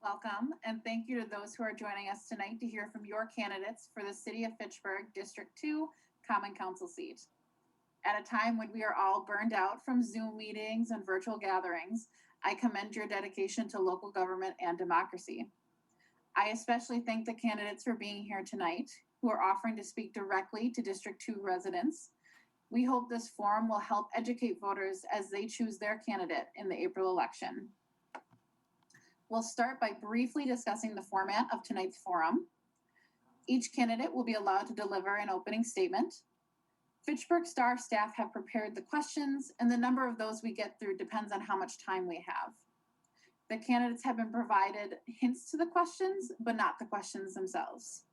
Welcome, and thank you to those who are joining us tonight to hear from your candidates for the City of Fitchburg District 2 Common Council seat. At a time when we are all burned out from Zoom meetings and virtual gatherings, I commend your dedication to local government and democracy. I especially thank the candidates for being here tonight, who are offering to speak directly to District 2 residents. We hope this forum will help educate voters as they choose their candidate in the April election. We'll start by briefly discussing the format of tonight's forum. Each candidate will be allowed to deliver an opening statement. Fitchburg Star staff have prepared the questions, and the number of those we get through depends on how much time we have. The candidates have been provided hints to the questions, but not the questions themselves.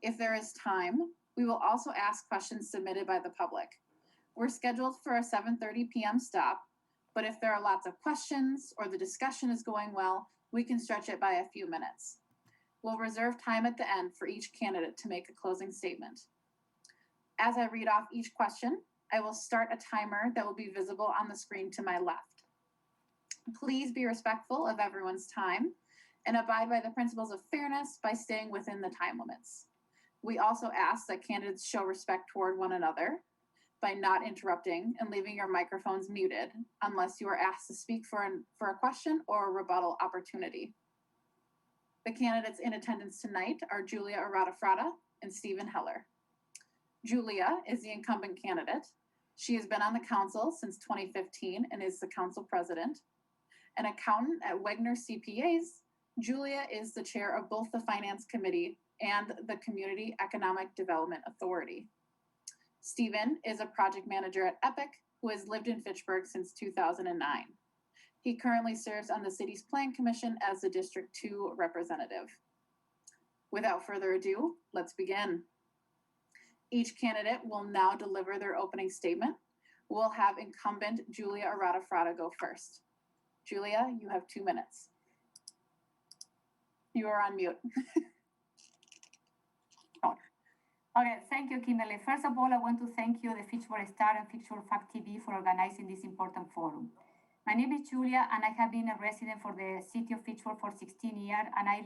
If there is time, we will also ask questions submitted by the public. We're scheduled for a 7:30 p.m. stop, but if there are lots of questions or the discussion is going well, we can stretch it by a few minutes. We'll reserve time at the end for each candidate to make a closing statement. As I read off each question, I will start a timer that will be visible on the screen to my left. Please be respectful of everyone's time and abide by the principles of fairness by staying within the time limits. We also ask that candidates show respect toward one another by not interrupting and leaving your microphones muted unless you are asked to speak for a question or a rebuttal opportunity. The candidates in attendance tonight are Julia Arata-Frada and Stephen Heller. Julia is the incumbent candidate. She has been on the council since 2015 and is the council president. An accountant at Wegner CPAs, Julia is the chair of both the Finance Committee and the Community Economic Development Authority. Stephen is a project manager at Epic who has lived in Fitchburg since 2009. He currently serves on the city's Plan Commission as the District 2 representative. Without further ado, let's begin. Each candidate will now deliver their opening statement. We'll have incumbent Julia Arata-Frada go first. Julia, you have 2 minutes. You are on mute. Okay, thank you, Kimberly. First of all, I want to thank you, the Fitchburg Star and Fitchburg Fact TV, for organizing this important forum. My name is Julia, and I have been a resident for the city of Fitchburg for 16 years, and I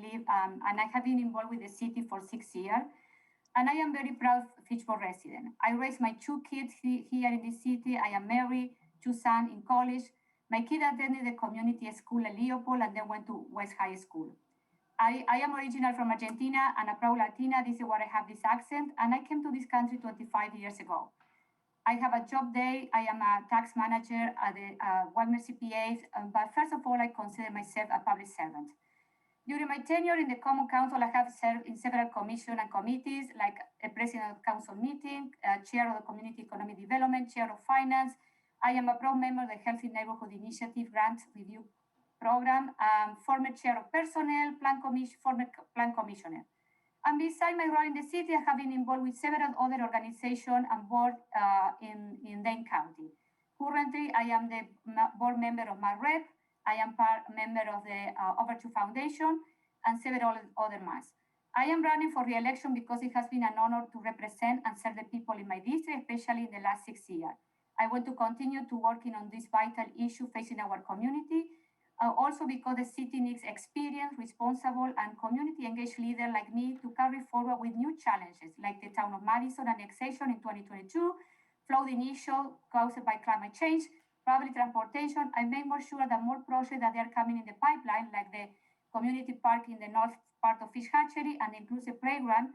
have been involved with the city for 6 years. And I am very proud Fitchburg resident. I raised my 2 kids here in the city. I am married, 2 sons in college. My kid attended the community school at Leopold and then went to West High School. I am original from Argentina and a proud Latina. This is why I have this accent. And I came to this country 25 years ago. I have a job there. I am a tax manager at the Wagner CPAs. But first of all, I consider myself a public servant. During my tenure in the Common Council, I have served in several commissions and committees, like a president of council meeting, chair of the Community Economic Development, chair of finance. I am a proud member of the Healthy Neighborhood Initiative Grant Review Program, former chair of personnel, former plan commissioner. And besides my role in the city, I have been involved with several other organizations and boards in Dane County. Currently, I am the board member of MARREP. I am member of the Overture Foundation and several other mass. I am running for re-election because it has been an honor to represent and serve the people in my district, especially in the last 6 years. I want to continue to working on this vital issue facing our community, also because the city needs experienced, responsible, and community-engaged leaders like me to carry forward with new challenges, like the town of Madison annexation in 2022, flooding issue caused by climate change, public transportation, and make more sure that more projects that are coming in the pipeline, like the community park in the north part of Fish Hatchery and inclusive playground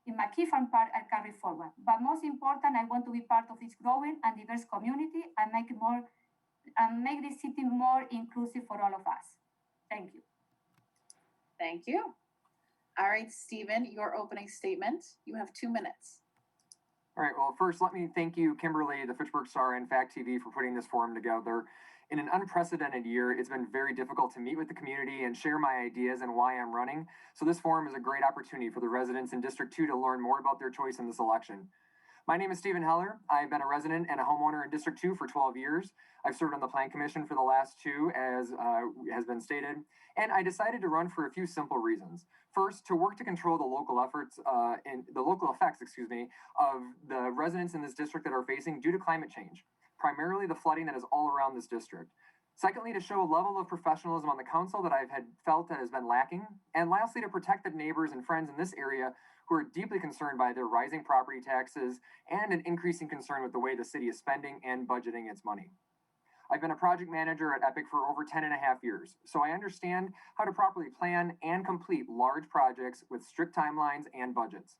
in McKee Farm Park are carried forward. But most important, I want to be part of this growing and diverse community and make this city more inclusive for all of us. Thank you. Thank you. All right, Stephen, your opening statement. You have 2 minutes. All right, well, first, let me thank you, Kimberly, the Fitchburg Star, and Fact TV for putting this forum together. In an unprecedented year, it's been very difficult to meet with the community and share my ideas and why I'm running. So this forum is a great opportunity for the residents in District 2 to learn more about their choice in this election. My name is Stephen Heller. I've been a resident and a homeowner in District 2 for 12 years. I've served on the Plan Commission for the last 2, as has been stated. And I decided to run for a few simple reasons. First, to work to control the local effects, of the residents in this district that are facing due to climate change, primarily the flooding that is all around this district. Secondly, to show a level of professionalism on the council that I've had felt that has been lacking. And lastly, to protect the neighbors and friends in this area who are deeply concerned by their rising property taxes and an increasing concern with the way the city is spending and budgeting its money. I've been a project manager at Epic for over 10 and a half years, so I understand how to properly plan and complete large projects with strict timelines and budgets.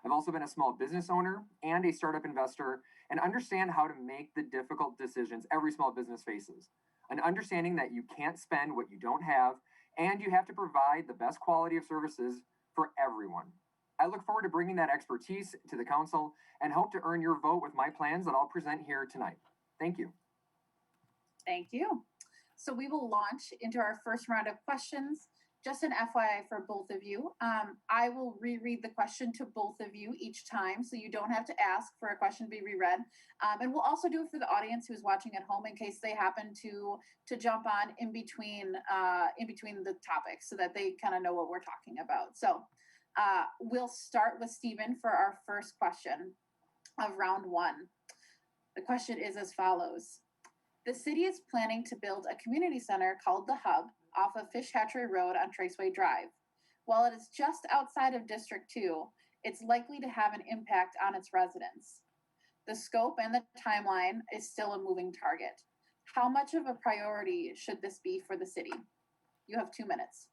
I've also been a small business owner and a startup investor and understand how to make the difficult decisions every small business faces. An understanding that you can't spend what you don't have and you have to provide the best quality of services for everyone. I look forward to bringing that expertise to the council and hope to earn your vote with my plans that I'll present here tonight. Thank you. Thank you. So we will launch into our first round of questions. Just an FYI for both of you, I will reread the question to both of you each time, so you don't have to ask for a question to be reread. And we'll also do it for the audience who's watching at home in case they happen to jump on in between the topics, so that they kind of know what we're talking about. So we'll start with Stephen for our first question of round one. The question is as follows. The city is planning to build a community center called The Hub off of Fish Hatchery Road on Traceway Drive. While it is just outside of District 2, it's likely to have an impact on its residents. The scope and the timeline is still a moving target. How much of a priority should this be for the city? You have 2 minutes.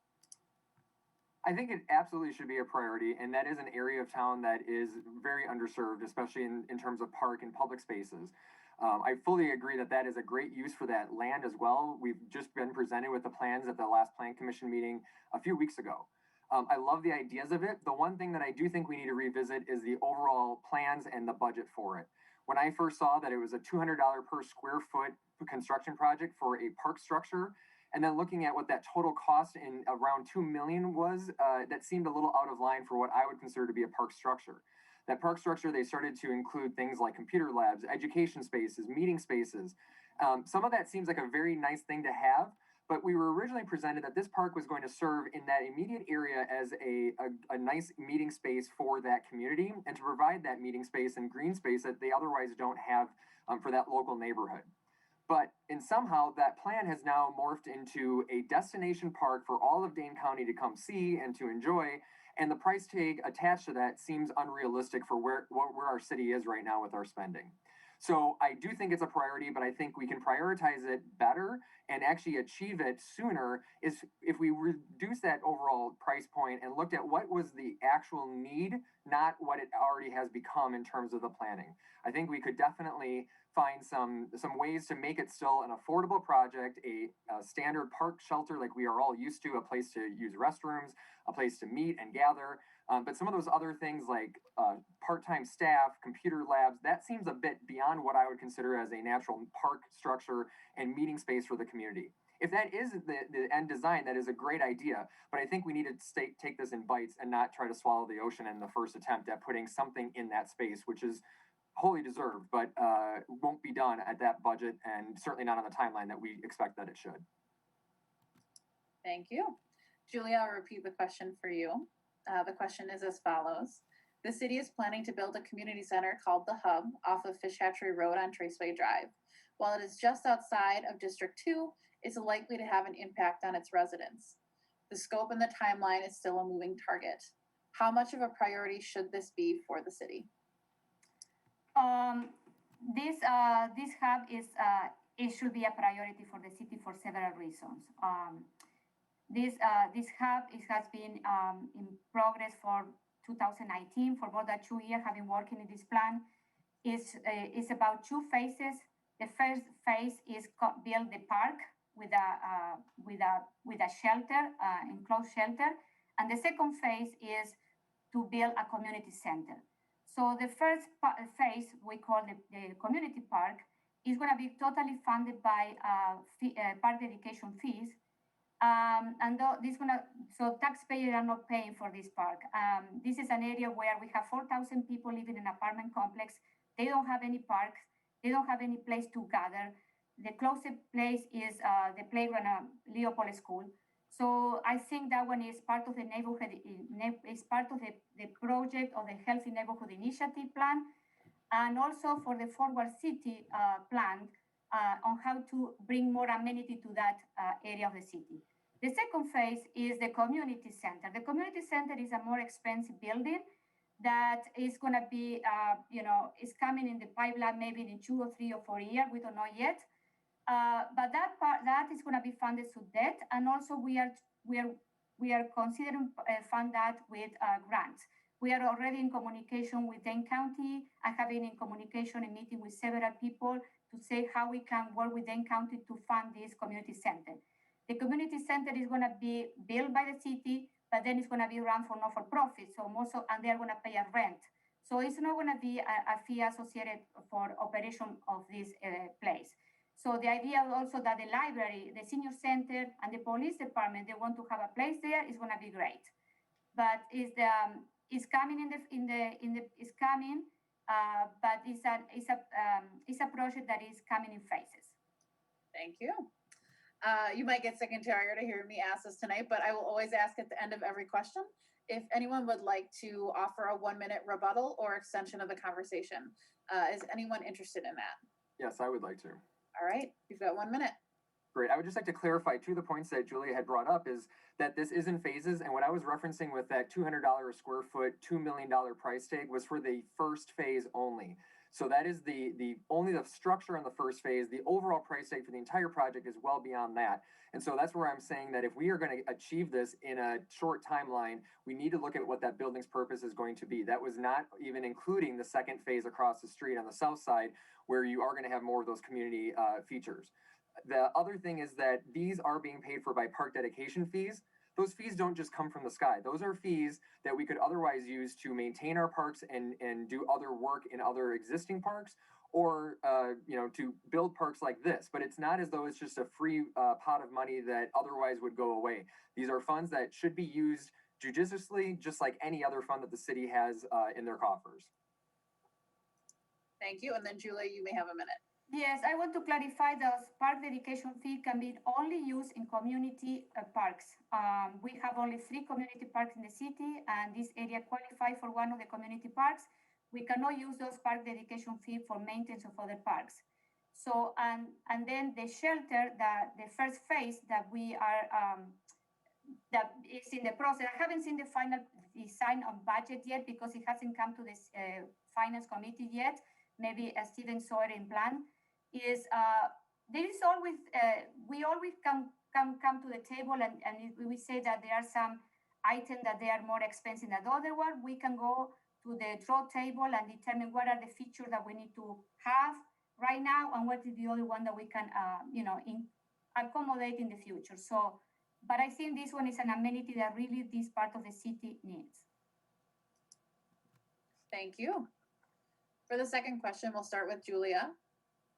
I think it absolutely should be a priority, and that is an area of town that is very underserved, especially in terms of park and public spaces. I fully agree that that is a great use for that land as well. We've just been presented with the plans at the last Plan Commission meeting a few weeks ago. I love the ideas of it. The one thing that I do think we need to revisit is the overall plans and the budget for it. When I first saw that it was a $200 per square foot construction project for a park structure, and then looking at what that total cost in around $2 million was, that seemed a little out of line for what I would consider to be a park structure. That park structure, they started to include things like computer labs, education spaces, meeting spaces. Some of that seems like a very nice thing to have, but we were originally presented that this park was going to serve in that immediate area as a nice meeting space for that community and to provide that meeting space and green space that they otherwise don't have for that local neighborhood. But somehow that plan has now morphed into a destination park for all of Dane County to come see and to enjoy. And the price tag attached to that seems unrealistic for where our city is right now with our spending. So I do think it's a priority, but I think we can prioritize it better and actually achieve it sooner is if we reduce that overall price point and looked at what was the actual need, not what it already has become in terms of the planning. I think we could definitely find some ways to make it still an affordable project, a standard park shelter like we are all used to, a place to use restrooms, a place to meet and gather. But some of those other things like part-time staff, computer labs, that seems a bit beyond what I would consider as a natural park structure and meeting space for the community. If that is the end design, that is a great idea, but I think we need to take this in bites and not try to swallow the ocean in the first attempt at putting something in that space, which is wholly deserved, but won't be done at that budget and certainly not on the timeline that we expect that it should. Thank you. Julia, I'll repeat the question for you. The question is as follows. The city is planning to build a community center called The Hub off of Fish Hatchery Road on Traceway Drive. While it is just outside of District 2, it's likely to have an impact on its residents. The scope and the timeline is still a moving target. How much of a priority should this be for the city? This hub is it should be a priority for the city for several reasons. This hub has been in progress for 2019 for more than 2 years. Having working in this plan is about 2 phases. The first phase is build the park with a shelter, enclosed shelter, and the second phase is to build a community center. So the first phase we call the community park is going to be totally funded by park dedication fees. So taxpayers are not paying for this park. This is an area where we have 4,000 people living in an apartment complex. They don't have any parks. They don't have any place to gather. The closest place is the playground at Leopold School. So I think that one is part of the neighborhood, is part of the project of the Healthy Neighborhood Initiative Plan. And also for the Forward City plan, on how to bring more amenity to that area of the city. The second phase is the community center. The community center is a more expensive building that is going to be, is coming in the pipeline maybe in 2 or 3 or 4 years. We don't know yet. But that is going to be funded through debt, and also we are considering fund that with grants. We are already in communication with Dane County. I have been in communication and meeting with several people to say how we can work with Dane County to fund this community center. The community center is going to be built by the city, but then it's going to be run for not for profit. So and they are going to pay a rent. So it's not going to be a fee associated for operation of this place. So the idea also that the library, the senior center, and the police department, they want to have a place there is going to be great. But it's coming it's coming, but it's a project that is coming in phases. Thank you. You might get sick and tired of hearing me ask this tonight, but I will always ask at the end of every question if anyone would like to offer a 1-minute rebuttal or extension of the conversation. Is anyone interested in that? Yes, I would like to. All right, you've got 1 minute. Great. I would just like to clarify two of the points that Julia had brought up is that this is in phases. And what I was referencing with that $200 a square foot, $2 million price tag was for the first phase only. So that is the only the structure on the first phase. The overall price tag for the entire project is well beyond that. And so that's where I'm saying that if we are going to achieve this in a short timeline, we need to look at what that building's purpose is going to be. That was not even including the second phase across the street on the south side, where you are going to have more of those community features. The other thing is that these are being paid for by park dedication fees. Those fees don't just come from the sky. Those are fees that we could otherwise use to maintain our parks and do other work in other existing parks, or to build parks like this. But it's not as though it's just a free pot of money that otherwise would go away. These are funds that should be used judiciously, just like any other fund that the city has in their coffers. Thank you. And then Julia, you may have a minute. Yes, I want to clarify that park dedication fee can be only used in community parks. We have only 3 community parks in the city, and this area qualifies for one of the community parks. We cannot use those park dedication fee for maintenance of other parks. So, and then the shelter, the first phase that we are, that is in the process. I haven't seen the final design on budget yet because it hasn't come to this finance committee yet. Maybe Steven saw it in plan. Is there is always we always come to the table and we say that there are some items that they are more expensive than the other one. We can go to the draw table and determine what are the features that we need to have right now and what is the other one that we can accommodate in the future. So, but I think this one is an amenity that really this part of the city needs. Thank you. For the second question, we'll start with Julia.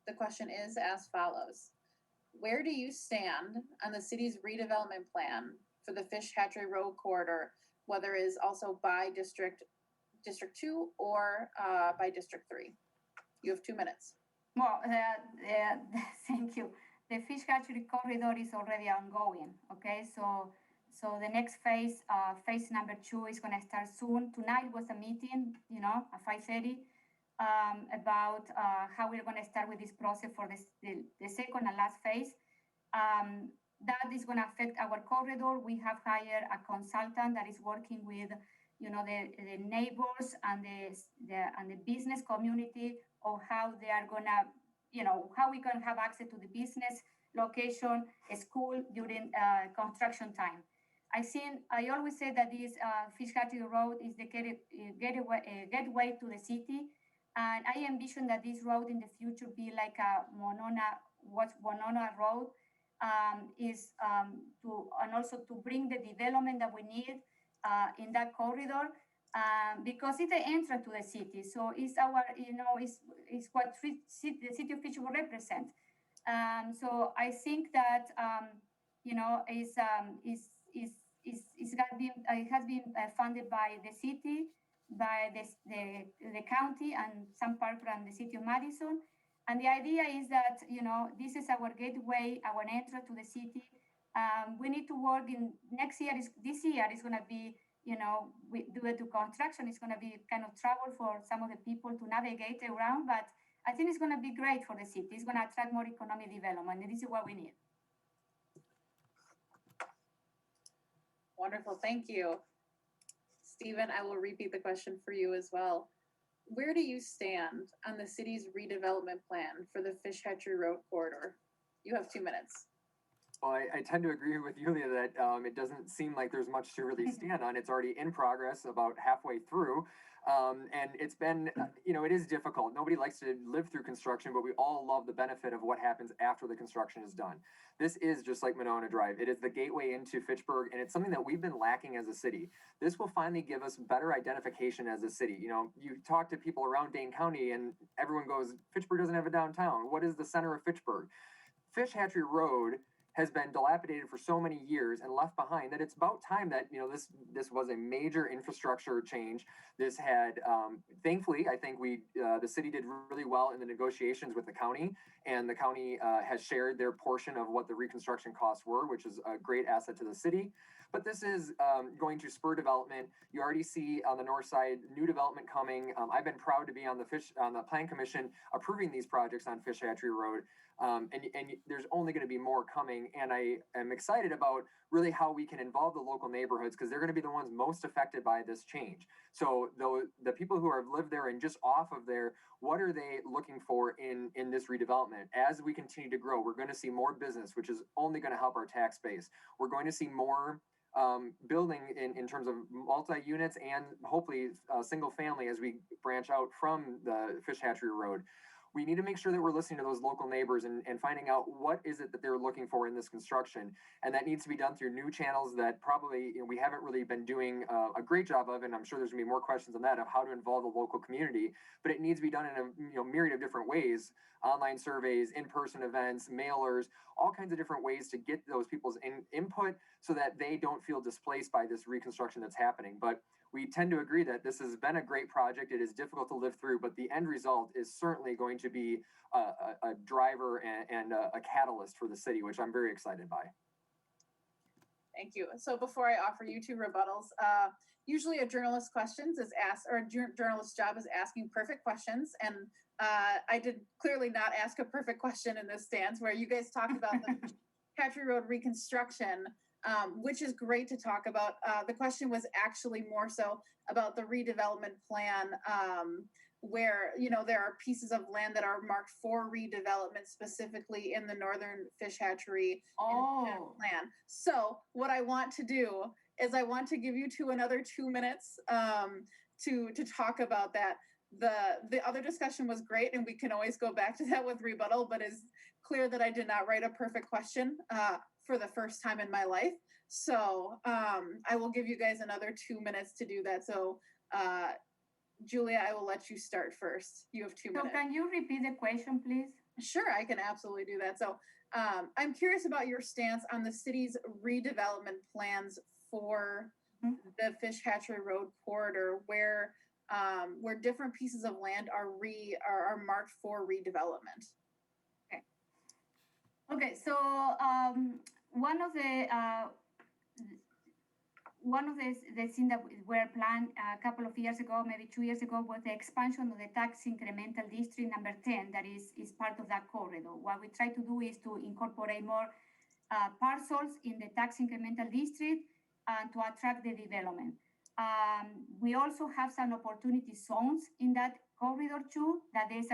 The question is as follows. Where do you stand on the city's redevelopment plan for the Fish Hatchery Road corridor, whether it is also by District 2 or by District 3? You have 2 minutes. Well, thank you. The Fish Hatchery corridor is already ongoing, okay? So the next phase, phase number 2 is gonna start soon. Tonight was a meeting, at 5:30. About how we're going to start with this process for the second and last phase. That is going to affect our corridor. We have hired a consultant that is working with, the neighbors and the business community of how they are going to, how we can have access to the business location, a school during construction time. I always say that this Fish Hatchery Road is the gateway to the city. And I envision that this road in the future be like a Monona Road, and also to bring the development that we need in that corridor, because it's the entrance to the city. So it's our, it's what the city of Fitchburg represents. So I think that, it has been funded by the city, by the county and some part from the city of Madison. And the idea is that, this is our gateway, our entrance to the city. We need to work in this year is going to be, due to construction, it's going to be kind of trouble for some of the people to navigate around. But I think it's going to be great for the city. It's going to attract more economic development, and this is what we need. Wonderful, thank you. Stephen, I will repeat the question for you as well. Where do you stand on the city's redevelopment plan for the Fish Hatchery Road corridor? You have 2 minutes. Well, I tend to agree with Yulia that it doesn't seem like there's much to really stand on. It's already in progress, about halfway through. And it's been, it is difficult. Nobody likes to live through construction, but we all love the benefit of what happens after the construction is done. This is just like Monona Drive. It is the gateway into Fitchburg, and it's something that we've been lacking as a city. This will finally give us better identification as a city. You talk to people around Dane County, and everyone goes, Fitchburg doesn't have a downtown. What is the center of Fitchburg? Fish Hatchery Road has been dilapidated for so many years and left behind that it's about time that this was a major infrastructure change. This had thankfully, I think the city did really well in the negotiations with the county, and the county has shared their portion of what the reconstruction costs were, which is a great asset to the city. But this is going to spur development. You already see on the north side new development coming. I've been proud to be on the Plan Commission approving these projects on Fish Hatchery Road. And there's only going to be more coming. And I am excited about really how we can involve the local neighborhoods, because they're going to be the ones most affected by this change. So the people who have lived there and just off of there, what are they looking for in this redevelopment? As we continue to grow, we're going to see more business, which is only going to help our tax base. We're going to see more building in terms of multi-units and hopefully single family as we branch out from the Fish Hatchery Road. We need to make sure that we're listening to those local neighbors and finding out what is it that they're looking for in this construction. And that needs to be done through new channels that probably we haven't really been doing a great job of. And I'm sure there's gonna be more questions on that, of how to involve the local community, but it needs to be done in a myriad of different ways: online surveys, in-person events, mailers, all kinds of different ways to get those people's input so that they don't feel displaced by this reconstruction that's happening. But we tend to agree that this has been a great project. It is difficult to live through, but the end result is certainly going to be a driver and a catalyst for the city, which I'm very excited by. Thank you. So before I offer you two rebuttals, usually a journalist's journalist's job is asking perfect questions. And I did clearly not ask a perfect question in this stance, where you guys talked about the Hatchery Road reconstruction, which is great to talk about. The question was actually more so about the redevelopment plan, where there are pieces of land that are marked for redevelopment, specifically in the Northern Fish Hatchery plan. So what I want to do is I want to give you two another 2 minutes to talk about that. The other discussion was great, and we can always go back to that with rebuttal, but it's clear that I did not write a perfect question for the first time in my life. So I will give you guys another 2 minutes to do that. So Julia, I will let you start first. You have 2 minutes. So can you repeat the question, please? Sure, I can absolutely do that. So I'm curious about your stance on the city's redevelopment plans for the Fish Hatchery Road corridor, where different pieces of land are marked for redevelopment. Okay. So one of the things that were planned a couple of years ago, maybe 2 years ago, was the expansion of the tax incremental district number 10 that is part of that corridor. What we try to do is to incorporate more parcels in the tax incremental district to attract the development. We also have some opportunity zones in that corridor too. That is,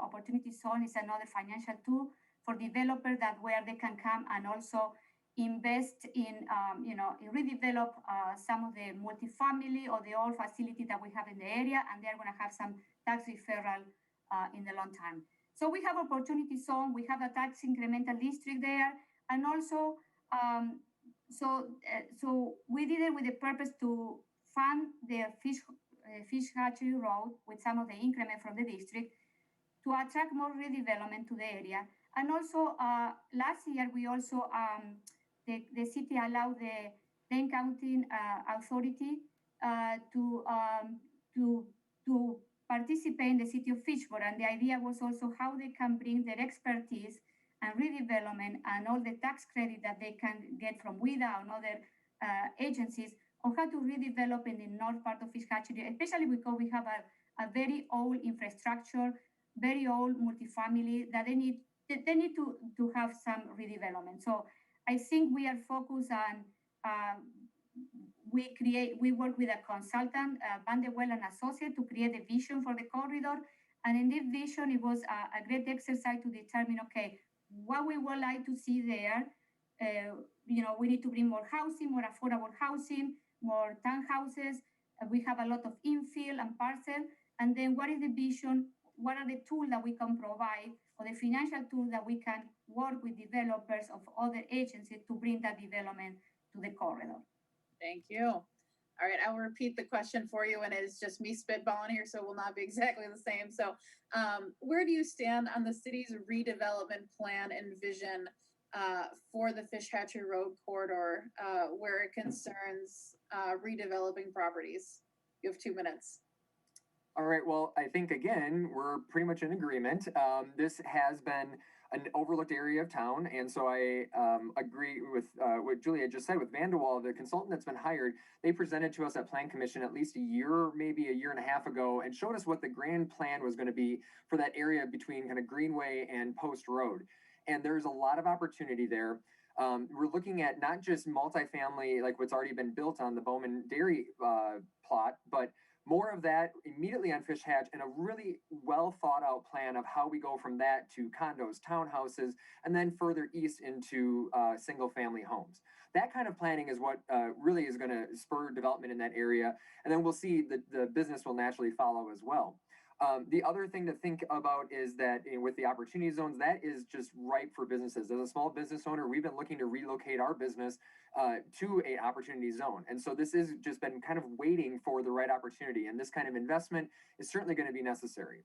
opportunity zone is another financial tool for developers where they can come and also invest in, redevelop some of the multifamily or the old facility that we have in the area, and they're going to have some tax referral in the long time. So we have opportunity zone, we have a tax incremental district there, and also, so we did it with the purpose to fund the Fish Hatchery Road with some of the increment from the district to attract more redevelopment to the area. And also, last year, we also, the city allowed the Dane County Authority to participate in the city of Fitchburg. And the idea was also how they can bring their expertise and redevelopment and all the tax credit that they can get from WIDA and other agencies on how to redevelop in the north part of Fish Hatchery, especially because we have a very old infrastructure very old multifamily that they need to have some redevelopment. So I think we are focused on we work with a consultant, Van der Well and Associate, to create a vision for the corridor. And in this vision, it was a great exercise to determine, okay, what we would like to see there. We need to bring more housing, more affordable housing, more townhouses. We have a lot of infill and parcel. And then what is the vision? What are the tools that we can provide, or the financial tools that we can work with developers of other agencies to bring that development to the corridor? Thank you. All right, I will repeat the question for you, and it's just me spitballing here, so it will not be exactly the same. So, where do you stand on the city's redevelopment plan and vision for the Fish Hatchery Road corridor, where it concerns redeveloping properties? You have 2 minutes. All right. Well, I think again we're pretty much in agreement. This has been an overlooked area of town, and so I agree with what Julia just said. With Van der Waal, the consultant that's been hired, they presented to us at Plan Commission at least a year, maybe a year and a half ago, and showed us what the grand plan was going to be for that area between kind of Greenway and Post Road. And there's a lot of opportunity there. We're looking at not just multifamily like what's already been built on the Bowman Dairy plot, but more of that immediately on Fish Hatch, and a really well thought out plan of how we go from that to condos, townhouses, and then further east into single family homes. That kind of planning is what really is going to spur development in that area. And then we'll see the business will naturally follow as well. The other thing to think about is that with the opportunity zones, that is just ripe for businesses. As a small business owner, we've been looking to relocate our business to an opportunity zone. And so this has just been kind of waiting for the right opportunity. And this kind of investment is certainly going to be necessary.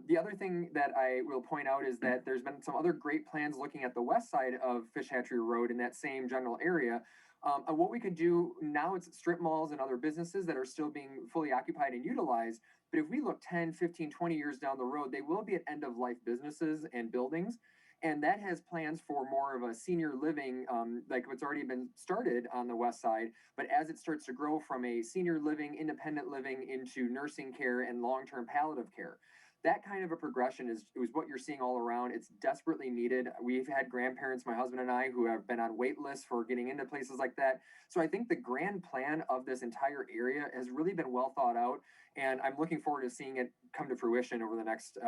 The other thing that I will point out is that there's been some other great plans looking at the west side of Fish Hatchery Road in that same general area. And what we could do now, it's strip malls and other businesses that are still being fully occupied and utilized. But if we look 10, 15, 20 years down the road, they will be at end of life businesses and buildings. And that has plans for more of a senior living, like what's already been started on the west side. But as it starts to grow from a senior living, independent living into nursing care and long-term palliative care, that kind of a progression is what you're seeing all around. It's desperately needed. We've had grandparents, my husband and I, who have been on wait lists for getting into places like that. So I think the grand plan of this entire area has really been well thought out. And I'm looking forward to seeing it come to fruition over the next,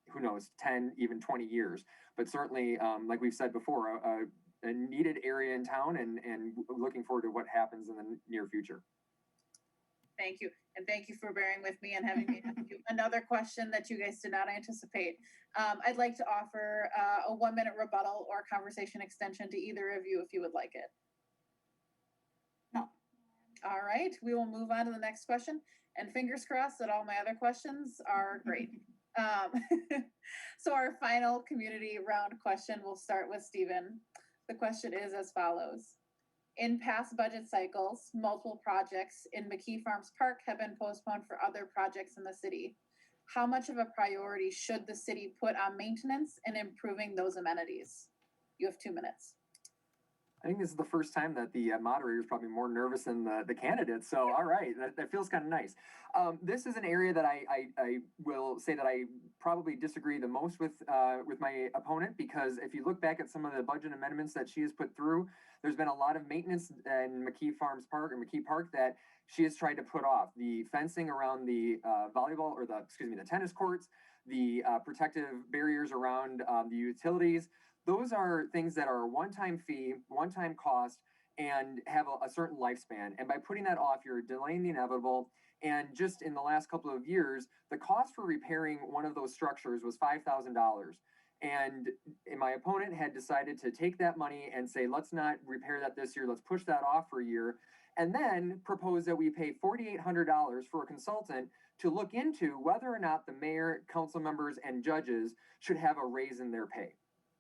who knows, 10, even 20 years. But certainly, like we've said before, a needed area in town, and looking forward to what happens in the near future. Thank you. And thank you for bearing with me and having me ask you another question that you guys did not anticipate. I'd like to offer a 1-minute rebuttal or conversation extension to either of you if you would like it. No. All right, we will move on to the next question. And fingers crossed that all my other questions are great. So our final community round question, we'll start with Stephen. The question is as follows. In past budget cycles, multiple projects in McKee Farms Park have been postponed for other projects in the city. How much of a priority should the city put on maintenance and improving those amenities? You have 2 minutes. I think this is the first time that the moderator is probably more nervous than the candidates. So, all right, that feels kind of nice. This is an area that I will say that I probably disagree the most with my opponent, because if you look back at some of the budget amendments that she has put through, there's been a lot of maintenance in McKee Farms Park or McKee Park that she has tried to put off. The fencing around the the tennis courts, the protective barriers around the utilities. Those are things that are a one-time fee, one-time cost, and have a certain lifespan. And by putting that off, you're delaying the inevitable. And just in the last couple of years, the cost for repairing one of those structures was $5,000. And my opponent had decided to take that money and say, let's not repair that this year, let's push that off for a year, and then propose that we pay $4,800 for a consultant to look into whether or not the mayor, council members, and judges should have a raise in their pay.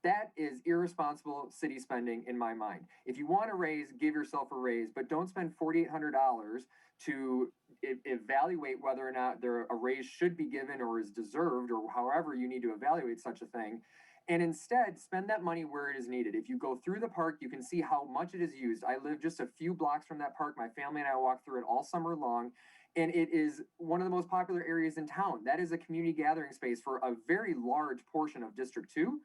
That is irresponsible city spending in my mind. If you want a raise, give yourself a raise, but don't spend $4,800 to evaluate whether or not a raise should be given or is deserved, or however you need to evaluate such a thing. And instead, spend that money where it is needed. If you go through the park, you can see how much it is used. I live just a few blocks from that park. My family and I walk through it all summer long. And it is one of the most popular areas in town. That is a community gathering space for a very large portion of District 2.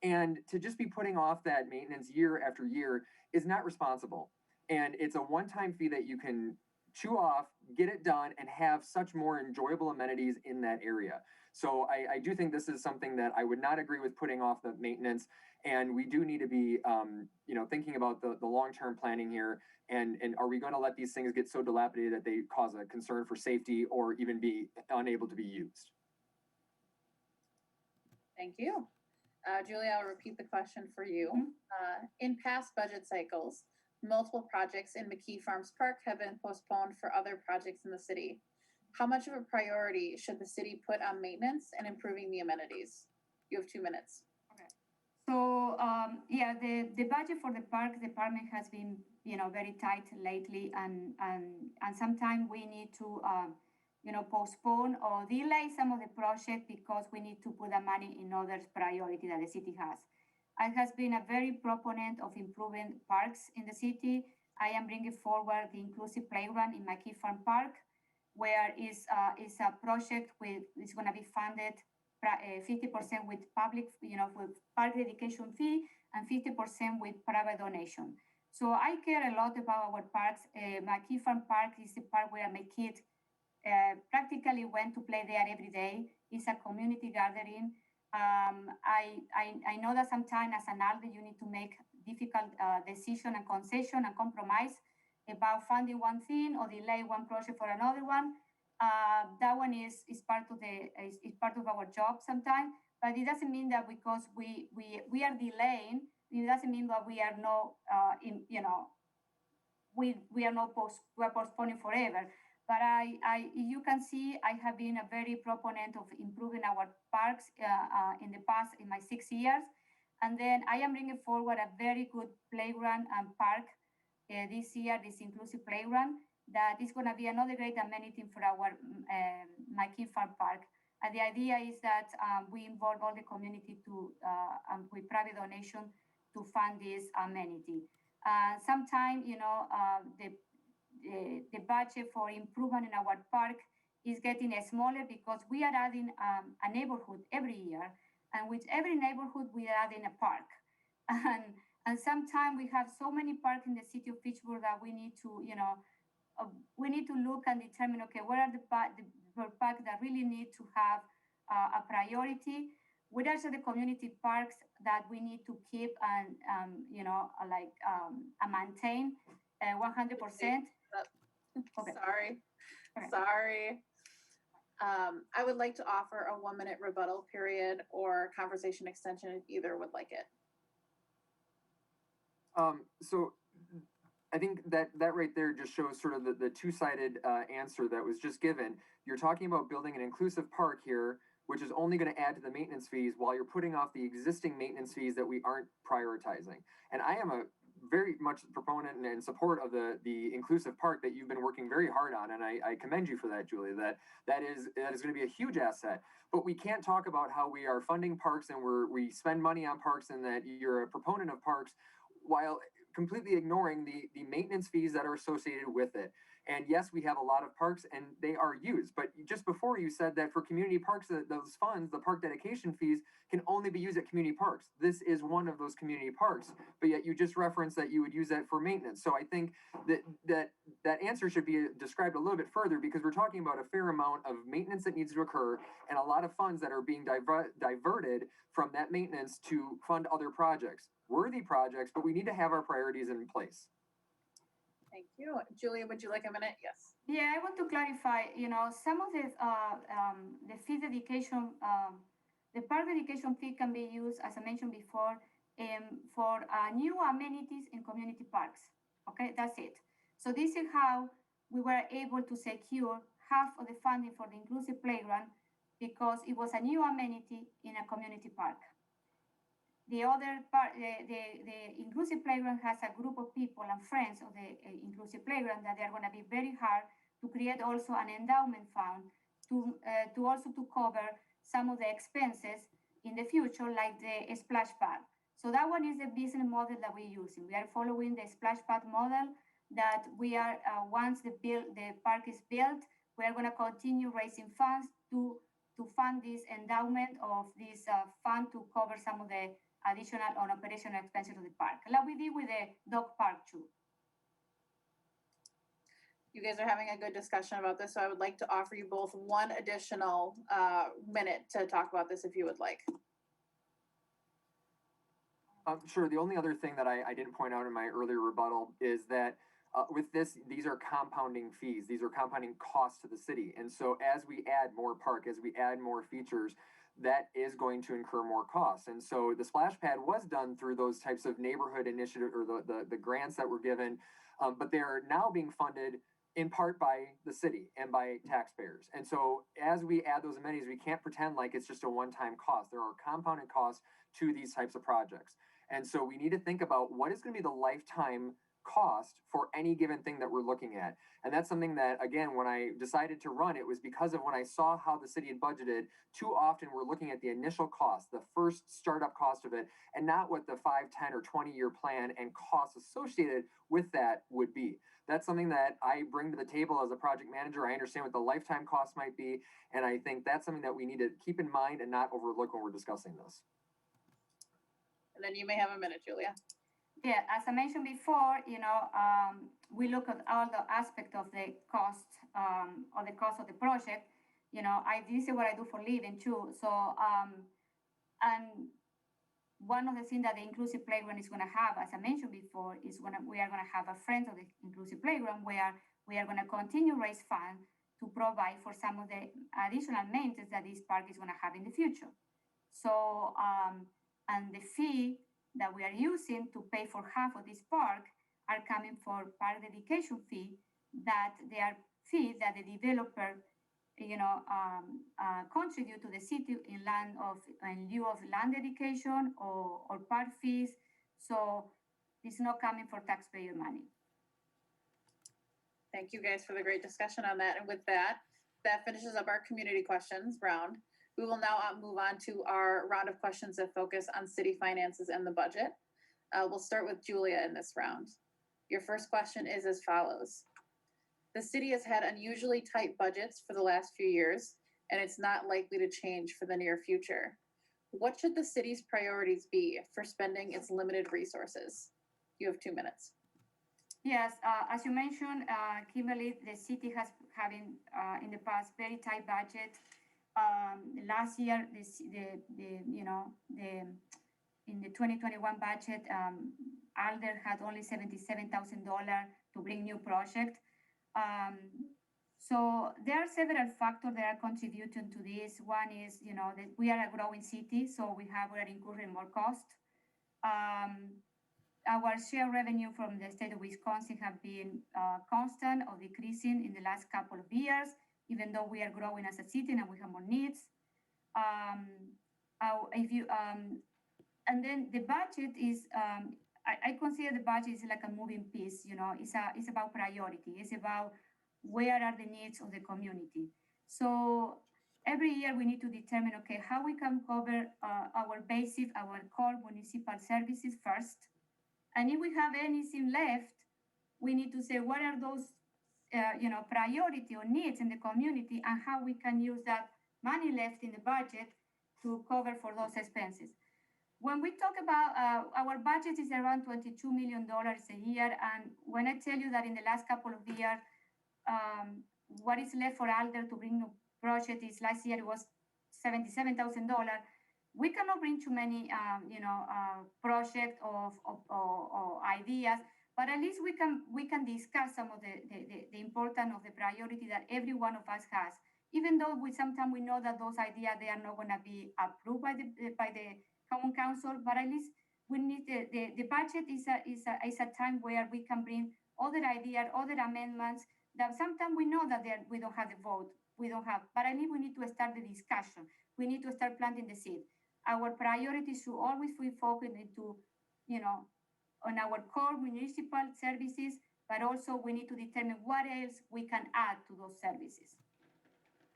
And to just be putting off that maintenance year after year is not responsible. And it's a one-time fee that you can chew off, get it done, and have such more enjoyable amenities in that area. So I do think this is something that I would not agree with putting off the maintenance. And we do need to be, thinking about the long-term planning here. And are we going to let these things get so dilapidated that they cause a concern for safety or even be unable to be used? Thank you. Julie, I'll repeat the question for you. In past budget cycles, multiple projects in McKee Farms Park have been postponed for other projects in the city. How much of a priority should the city put on maintenance and improving the amenities? You have 2 minutes. So the budget for the park department has been very tight lately, and sometimes we need to postpone or delay some of the project because we need to put the money in other priority that the city has. I has been a very proponent of improving parks in the city. I am bringing forward the inclusive playground in McKee Farm Park, where is a project is going to be funded 50% with public, with park dedication fee and 50% with private donation. So I care a lot about our parks. McKee Farm Park is the park where my kids practically went to play there every day. It's a community gathering. I know that sometimes as an Alder, you need to make difficult decision and concession and compromise about funding one thing or delay one project for another one. That one is part of our job sometimes, but it doesn't mean that because we are delaying, it doesn't mean that we are not we are postponing forever. But you can see I have been a very proponent of improving our parks in the past, in my 6 years. And then I am bringing forward a very good playground and park this year, this inclusive playground, that is going to be another great amenity for our McKee Farm Park. And the idea is that we involve all the community with private donation to fund this amenity. Sometimes, the budget for improvement in our park is getting smaller because we are adding a neighborhood every year, and with every neighborhood we are adding a park. And sometimes we have so many parks in the city of Fitchburg that we need to, we need to look and determine, okay, where are the parks that really need to have a priority? What are the community parks that we need to keep and, maintain 100%? Okay. Sorry. I would like to offer a 1-minute rebuttal period or conversation extension if either would like it. So I think that right there just shows sort of the two-sided answer that was just given. You're talking about building an inclusive park here, which is only going to add to the maintenance fees while you're putting off the existing maintenance fees that we aren't prioritizing. And I am a very much proponent and in support of the inclusive park that you've been working very hard on, and I commend you for that, Julie. That is going to be a huge asset. But we can't talk about how we are funding parks and we spend money on parks and that you're a proponent of parks while completely ignoring the maintenance fees that are associated with it. And yes, we have a lot of parks and they are used, but just before you said that for community parks, those funds, the park dedication fees, can only be used at community parks. This is one of those community parks, but yet you just referenced that you would use that for maintenance. So I think that answer should be described a little bit further, because we're talking about a fair amount of maintenance that needs to occur and a lot of funds that are being diverted from that maintenance to fund other projects, worthy projects, but we need to have our priorities in place. Thank you. Julia, would you like a minute? Yes. Yeah, I want to clarify, some of the fee dedication, the park dedication fee can be used, as I mentioned before, for new amenities in community parks. Okay, that's it. So this is how we were able to secure half of the funding for the inclusive playground, because it was a new amenity in a community park. The other part, the inclusive playground has a group of people and friends of the inclusive playground that they are going to be very hard to create also an endowment fund to also to cover some of the expenses in the future, like the splash pad. So that one is the business model that we're using. We are following the splash pad model that we are, once the park is built, we are going to continue raising funds to fund this endowment of this fund to cover some of the additional on operational expenses of the park, like we did with the dog park too. You guys are having a good discussion about this, so I would like to offer you both one additional minute to talk about this if you would like. Sure. The only other thing that I didn't point out in my earlier rebuttal is that with this, these are compounding fees. These are compounding costs to the city. And so as we add more park, as we add more features, that is going to incur more costs. And so the splash pad was done through those types of neighborhood initiative or the grants that were given, but they are now being funded in part by the city and by taxpayers. And so as we add those amenities, we can't pretend like it's just a one-time cost. There are compounded costs to these types of projects. And so we need to think about what is going to be the lifetime cost for any given thing that we're looking at. And that's something that, again, when I decided to run, it was because of when I saw how the city had budgeted. Too often we're looking at the initial cost, the first startup cost of it, and not what the 5, 10, or 20-year plan and costs associated with that would be. That's something that I bring to the table as a project manager. I understand what the lifetime cost might be, and I think that's something that we need to keep in mind and not overlook when we're discussing this. And then you may have a minute, Julia. Yeah, as I mentioned before, we look at all the aspects of the cost of the project. This is what I do for living too. So, and one of the things that the inclusive playground is going to have, as I mentioned before, is we are going to have a friend of the inclusive playground where we are going to continue raise funds to provide for some of the additional maintenance that this park is going to have in the future. So, and the fee that we are using to pay for half of this park are coming for park dedication fee that they are fees that the developer contribute to the city in lieu of land dedication or park fees. So it's not coming for taxpayer money. Thank you guys for the great discussion on that. And with that, that finishes up our community questions round. We will now move on to our round of questions that focus on city finances and the budget. We'll start with Julia in this round. Your first question is as follows. The city has had unusually tight budgets for the last few years, and it's not likely to change for the near future. What should the city's priorities be for spending its limited resources? You have 2 minutes. Yes, as you mentioned, Kimberly, the city has having in the past very tight budget. Last year, in the 2021 budget, Alder had only $77,000 to bring new project. So there are several factors that are contributing to this. One is, that we are a growing city, so we are incurring more cost. Our share revenue from the state of Wisconsin have been constant or decreasing in the last couple of years, even though we are growing as a city and we have more needs. And then the budget is, I consider the budget is like a moving piece. It's about priority. It's about where are the needs of the community. So every year we need to determine, okay, how we can cover our basic, our core municipal services first. And if we have anything left, we need to say what are those priority or needs in the community and how we can use that money left in the budget to cover for those expenses. When we talk about our budget is around $22 million a year, and when I tell you that in the last couple of years, what is left for Alder to bring new project is last year it was $77,000. We cannot bring too many projects or ideas, but at least we can discuss some of the importance of the priority that every one of us has. Even though sometimes we know that those ideas they are not going to be approved by the common council, but at least we need the budget is a time where we can bring other ideas, other amendments that sometimes we know that we don't have the vote, but at least we need to start the discussion. We need to start planting the seed. Our priorities should always be focused into, on our core municipal services, but also we need to determine what else we can add to those services.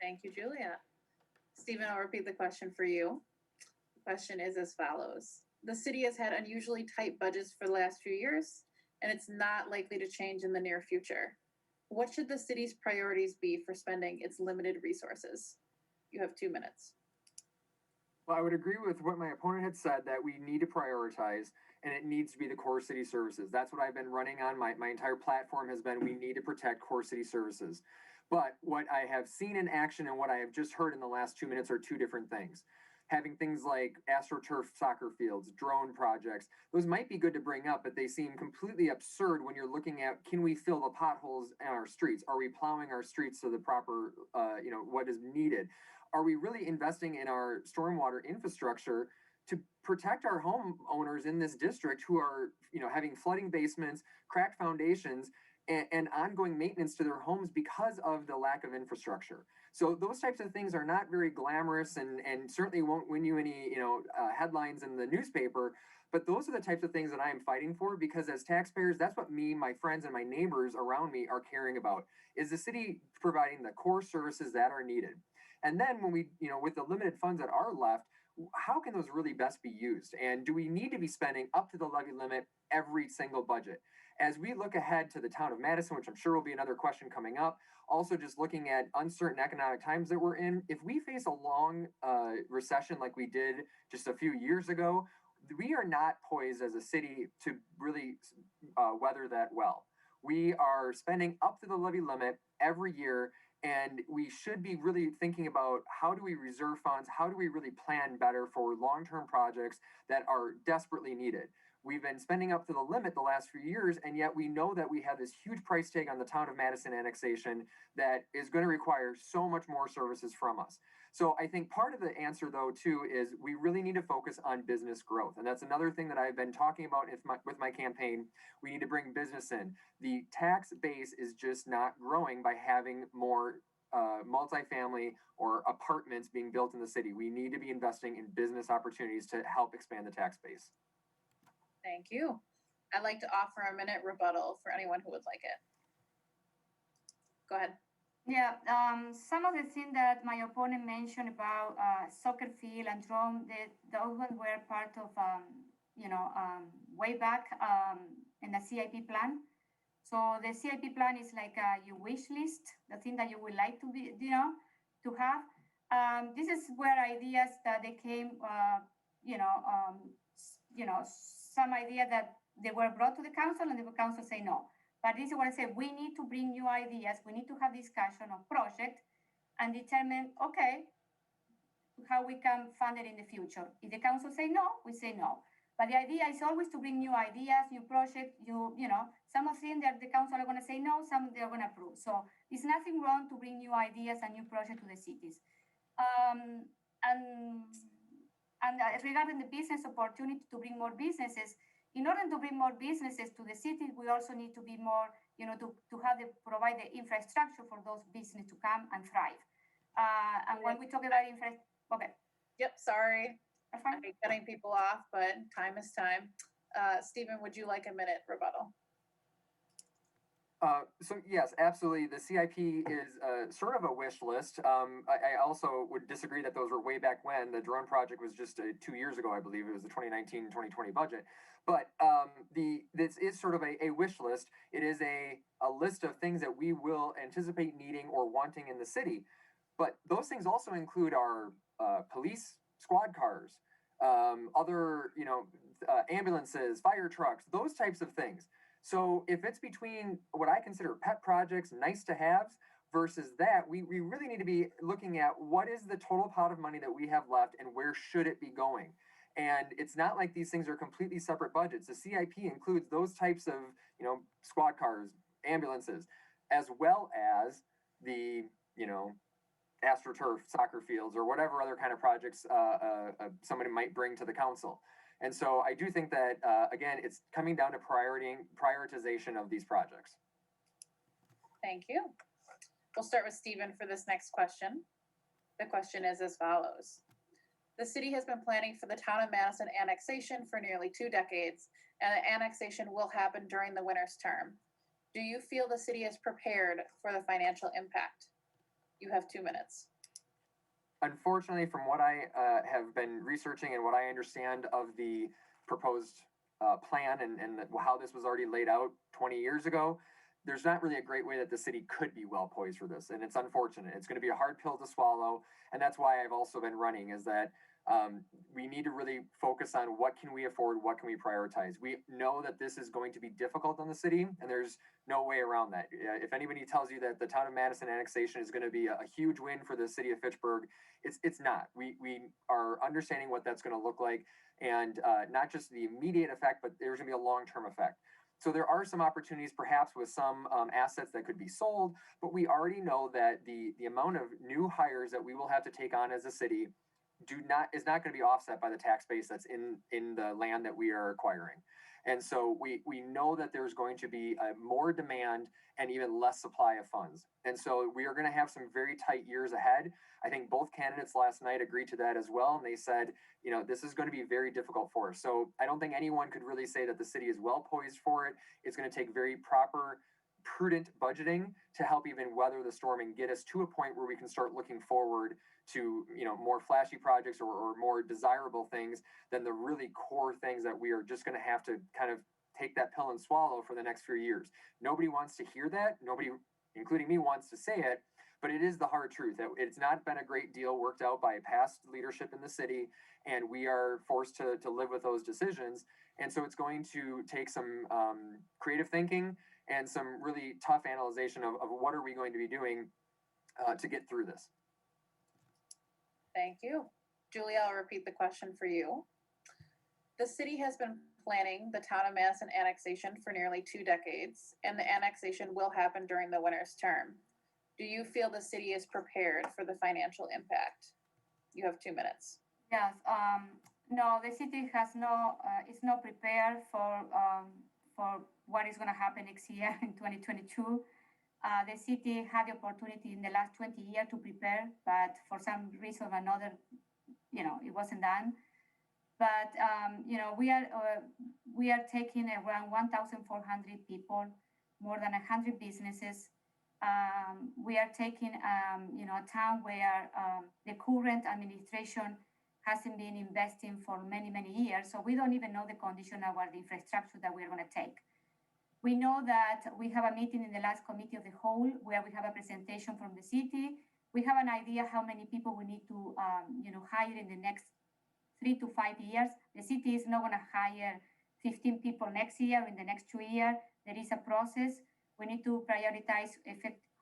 Thank you, Julia. Stephen, I'll repeat the question for you. The question is as follows. The city has had unusually tight budgets for the last few years, and it's not likely to change in the near future. What should the city's priorities be for spending its limited resources? You have 2 minutes. Well, I would agree with what my opponent had said, that we need to prioritize and it needs to be the core city services. That's what I've been running on. My entire platform has been, we need to protect core city services. But what I have seen in action and what I have just heard in the last 2 minutes are two different things. Having things like AstroTurf soccer fields, drone projects, those might be good to bring up, but they seem completely absurd when you're looking at, can we fill the potholes in our streets? Are we plowing our streets to the proper, what is needed? Are we really investing in our stormwater infrastructure to protect our homeowners in this district who are, having flooding basements, cracked foundations, and ongoing maintenance to their homes because of the lack of infrastructure? So those types of things are not very glamorous and certainly won't win you any, headlines in the newspaper. But those are the types of things that I am fighting for, because as taxpayers, that's what me, my friends, and my neighbors around me are caring about, is the city providing the core services that are needed. And then when we, with the limited funds that are left, how can those really best be used? And do we need to be spending up to the levy limit every single budget? As we look ahead to the town of Madison, which I'm sure will be another question coming up, also just looking at uncertain economic times that we're in, if we face a long recession like we did just a few years ago, we are not poised as a city to really weather that well. We are spending up to the levy limit every year, and we should be really thinking about, how do we reserve funds? How do we really plan better for long-term projects that are desperately needed? We've been spending up to the limit the last few years, and yet we know that we have this huge price tag on the town of Madison annexation that is going to require so much more services from us. So I think part of the answer, though, too, is we really need to focus on business growth. And that's another thing that I've been talking about with my campaign. We need to bring business in. The tax base is just not growing by having more multifamily or apartments being built in the city. We need to be investing in business opportunities to help expand the tax base. Thank you. I'd like to offer a minute rebuttal for anyone who would like it. Go ahead. Yeah, some of the things that my opponent mentioned about soccer field and drone, those were part of, way back in the CIP plan. So the CIP plan is like your wish list, the thing that you would like to be, to have. This is where ideas that they came, some idea that they were brought to the council and the council say no. But this is what I said, we need to bring new ideas. We need to have discussion of project and determine, okay, how we can fund it in the future. If the council say no, we say no. But the idea is always to bring new ideas, new projects, some of them that the council are going to say no, some they're going to approve. So there's nothing wrong to bring new ideas and new projects to the cities. And regarding the business opportunity to bring more businesses, in order to bring more businesses to the city, we also need to be more, to provide the infrastructure for those businesses to come and thrive. And when we talk about okay. Yep, sorry. I'm cutting people off, but time is time. Stephen, would you like a minute rebuttal? So yes, absolutely. The CIP is sort of a wish list. I also would disagree that those were way back when. The drone project was just 2 years ago, I believe. It was the 2019-2020 budget. But this is sort of a wish list. It is a list of things that we will anticipate needing or wanting in the city. But those things also include our police squad cars, other ambulances, fire trucks, those types of things. So if it's between what I consider pet projects, nice to haves, versus that, we really need to be looking at what is the total pot of money that we have left and where should it be going. And it's not like these things are completely separate budgets. The CIP includes those types of, squad cars, ambulances, as well as the, AstroTurf soccer fields or whatever other kind of projects somebody might bring to the council. And so I do think that, again, it's coming down to prioritization of these projects. Thank you. We'll start with Stephen for this next question. The question is as follows. The city has been planning for the town of Madison annexation for nearly 2 decades, and the annexation will happen during the winter's term. Do you feel the city is prepared for the financial impact? You have 2 minutes. Unfortunately, from what I have been researching and what I understand of the proposed plan and how this was already laid out 20 years ago, there's not really a great way that the city could be well poised for this, and it's unfortunate. It's going to be a hard pill to swallow, and that's why I've also been running. Is that we need to really focus on what can we afford, what can we prioritize. We know that this is going to be difficult on the city, and there's no way around that. If anybody tells you that the town of Madison annexation is going to be a huge win for the city of Fitchburg, it's not. We are understanding what that's going to look like, and not just the immediate effect, but there's going to be a long-term effect. So there are some opportunities perhaps with some assets that could be sold, but we already know that the amount of new hires that we will have to take on as a city is not going to be offset by the tax base that's in the land that we are acquiring. And so we know that there's going to be more demand and even less supply of funds. And so we are going to have some very tight years ahead. I think both candidates last night agreed to that as well. And they said, this is going to be very difficult for us. So I don't think anyone could really say that the city is well poised for it. It's going to take very proper, prudent budgeting to help even weather the storm and get us to a point where we can start looking forward to more flashy projects or more desirable things than the really core things that we are just going to have to kind of take that pill and swallow for the next few years. Nobody wants to hear that. Nobody, including me, wants to say it, but it is the hard truth. It's not been a great deal worked out by past leadership in the city, and we are forced to live with those decisions. And so it's going to take some creative thinking and some really tough analyzation of what are we going to be doing to get through this. Thank you. Julia, I'll repeat the question for you. The city has been planning the town of Madison annexation for nearly 2 decades, and the annexation will happen during the winter's term. Do you feel the city is prepared for the financial impact? You have 2 minutes. Yes. No, the city has is not prepared for what is going to happen next year in 2022. The city had the opportunity in the last 20 years to prepare, but for some reason or another, it wasn't done. But we are taking around 1,400 people, more than 100 businesses. We are taking a town where the current administration hasn't been investing for many years, so we don't even know the condition of the infrastructure that we're going to take. We know that we have a meeting in the last committee of the whole where we have a presentation from the city. We have an idea how many people we need to hire in the next 3 to 5 years. The city is not going to hire 15 people next year, in the next 2 years. There is a process. We need to prioritize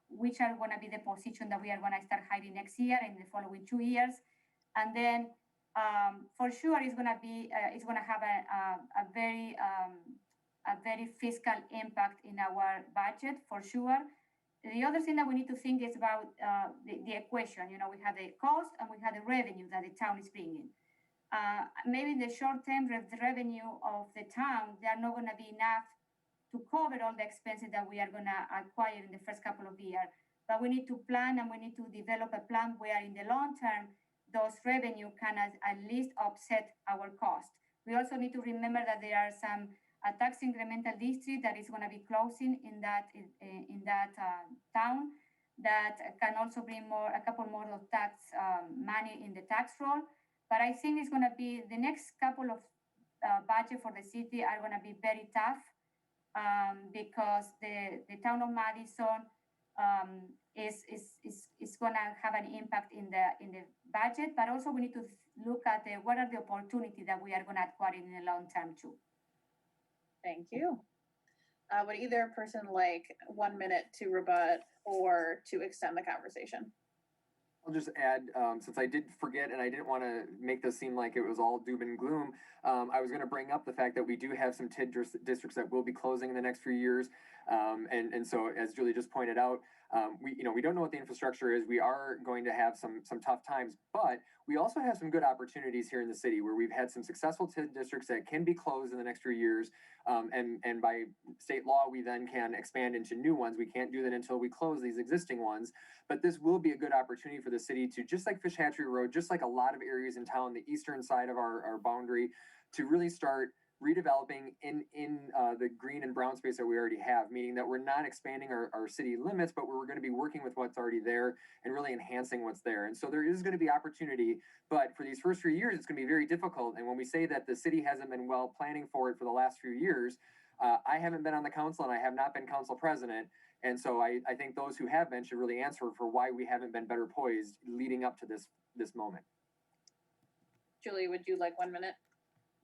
which are going to be the position that we are going to start hiring next year and the following 2 years. And then for sure it's going to have a very fiscal impact in our budget, for sure. The other thing that we need to think is about the equation. We have the cost and we have the revenue that the town is bringing. Maybe in the short term, the revenue of the town, they are not going to be enough to cover all the expenses that we are going to acquire in the first couple of years. But we need to plan and we need to develop a plan where in the long term, those revenue can at least offset our cost. We also need to remember that there are some a tax incremental district that is going to be closing in that town that can also bring a couple more of tax money in the tax roll. But I think it's going to be the next couple of budget for the city are going to be very tough because the town of Madison is going to have an impact in the budget. But also we need to look at what are the opportunities that we are going to acquire in the long term too. Thank you. Would either person like 1 minute to rebut or to extend the conversation? I'll just add, since I did forget and I didn't want to make this seem like it was all doom and gloom, I was going to bring up the fact that we do have some TID districts that will be closing in the next few years. And so, as Julie just pointed out, we don't know what the infrastructure is. We are going to have some tough times, but we also have some good opportunities here in the city where we've had some successful TID districts that can be closed in the next few years. And by state law, we then can expand into new ones. We can't do that until we close these existing ones. But this will be a good opportunity for the city to, just like Fish Hatchery Road, just like a lot of areas in town, the eastern side of our boundary, to really start redeveloping in the green and brown space that we already have, meaning that we're not expanding our city limits, but we're going to be working with what's already there and really enhancing what's there. And so there is going to be opportunity, but for these first few years, it's going to be very difficult. And when we say that the city hasn't been well planning for it for the last few years, I haven't been on the council and I have not been council president. And so I think those who have been should really answer for why we haven't been better poised leading up to this moment. Julie, would you like 1 minute?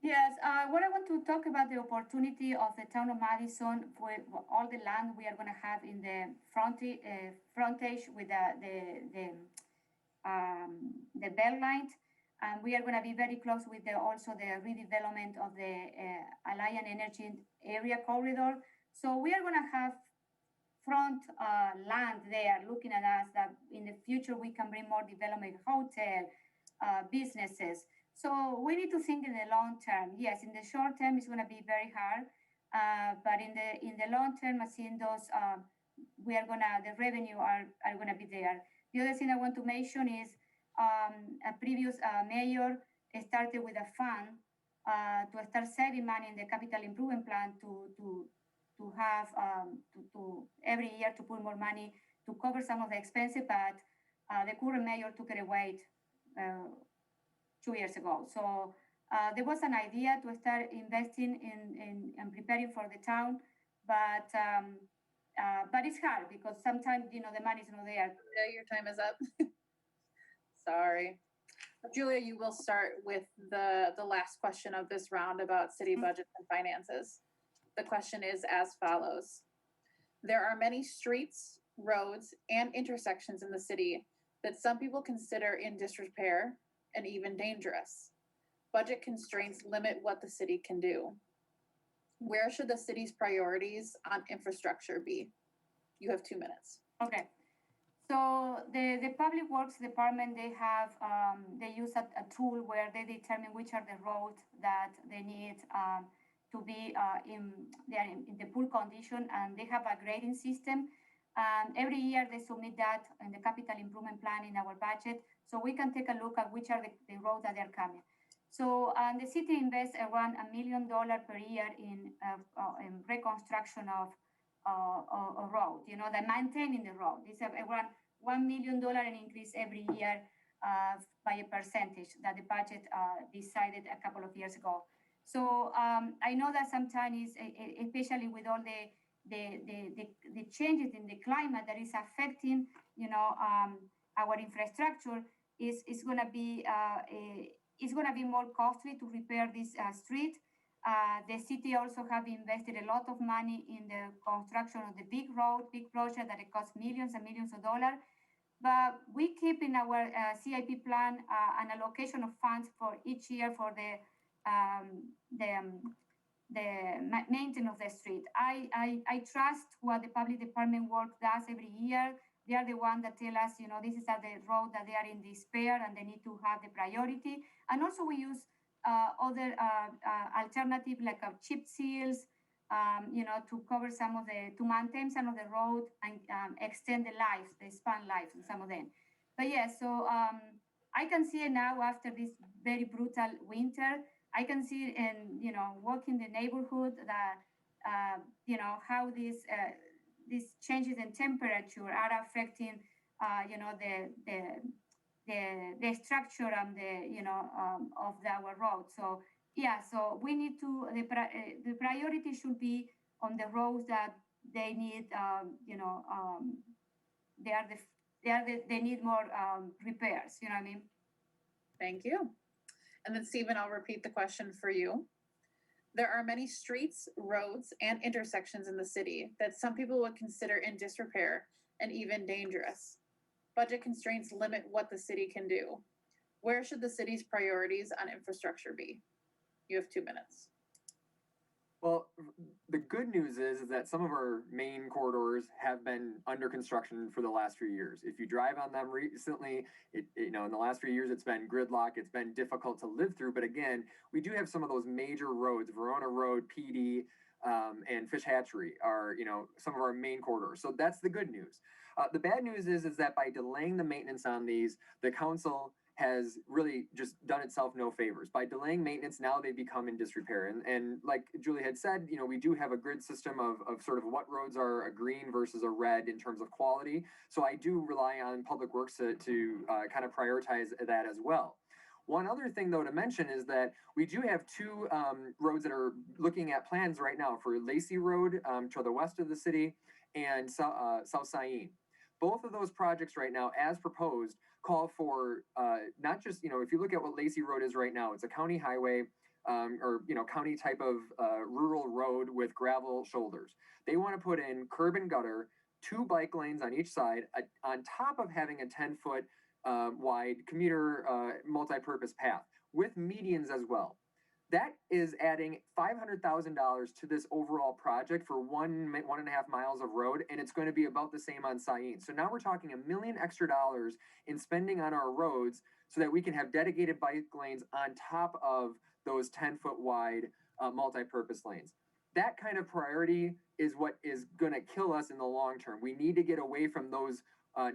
Yes, what I want to talk about the opportunity of the town of Madison for all the land we are going to have in the frontage with the bell line. And we are going to be very close with also the redevelopment of the Alliant Energy area corridor. So we are going to have front land there looking at us that in the future we can bring more development, hotel, businesses. So we need to think in the long term. Yes, in the short term it's going to be very hard, but in the long term, I see those the revenue are going to be there. The other thing I want to mention is a previous mayor started with a fund to start saving money in the capital improvement plan to have to every year to put more money to cover some of the expenses, but the current mayor took it away 2 years ago. So there was an idea to start investing in preparing for the town, but it's hard because sometimes the money is not there. Yeah, your time is up. Sorry. Julia, you will start with the last question of this round about city budgets and finances. The question is as follows. There are many streets, roads, and intersections in the city that some people consider in disrepair and even dangerous. Budget constraints limit what the city can do. Where should the city's priorities on infrastructure be? You have 2 minutes. Okay. So the Public Works Department, they have, they use a tool where they determine which are the roads that they need to be in the poor condition, and they have a grading system. Every year they submit that in the capital improvement plan in our budget, so we can take a look at which are the roads that are coming. So the city invests around $1 million per year in reconstruction of a road, the maintaining the road. It's around $1 million in increase every year by a percentage that the budget decided a couple of years ago. So I know that sometimes, especially with all the changes in the climate that is affecting, our infrastructure, is going to be more costly to repair this street. The city also have invested a lot of money in the construction of the big project that it costs millions and millions of dollars. But we keep in our CIP plan an allocation of funds for each year for the maintenance of the street. I trust what the public department work does every year. They are the ones that tell us, this is the road that they are in despair and they need to have the priority. And also we use other alternative like chip seals, to cover to maintain some of the road and extend the span life in some of them. But yeah, so I can see it now after this very brutal winter. I can see it in, walking the neighborhood that, how these changes in temperature are affecting, the structure and of our road. So yeah, so we need to the priority should be on the roads that they need. They need more repairs. You know what I mean? Thank you. And then Stephen, I'll repeat the question for you. There are many streets, roads, and intersections in the city that some people would consider in disrepair and even dangerous. Budget constraints limit what the city can do. Where should the city's priorities on infrastructure be? You have 2 minutes. Well, the good news is that some of our main corridors have been under construction for the last few years. If you drive on them recently, in the last few years, it's been gridlock. It's been difficult to live through. But again, we do have some of those major roads, Verona Road, PD, and Fish Hatchery are, some of our main corridors. So that's the good news. The bad news is that by delaying the maintenance on these, the council has really just done itself no favors. By delaying maintenance, now they become in disrepair. And like Julie had said, we do have a grid system of sort of what roads are a green versus a red in terms of quality. So I do rely on Public Works to kind of prioritize that as well. One other thing, though, to mention is that we do have two roads that are looking at plans right now for Lacey Road to the west of the city and South Sayin. Both of those projects right now, as proposed, call for not just, if you look at what Lacey Road is right now, it's a county highway or, county type of rural road with gravel shoulders. They want to put in curb and gutter, 2 bike lanes on each side, on top of having a 10-foot wide commuter multi-purpose path with medians as well. That is adding $500,000 to this overall project for 1.5 miles of road, and it's going to be about the same on Sayin. So now we're talking $1 million extra in spending on our roads so that we can have dedicated bike lanes on top of those 10-foot wide multi-purpose lanes. That kind of priority is what is going to kill us in the long term. We need to get away from those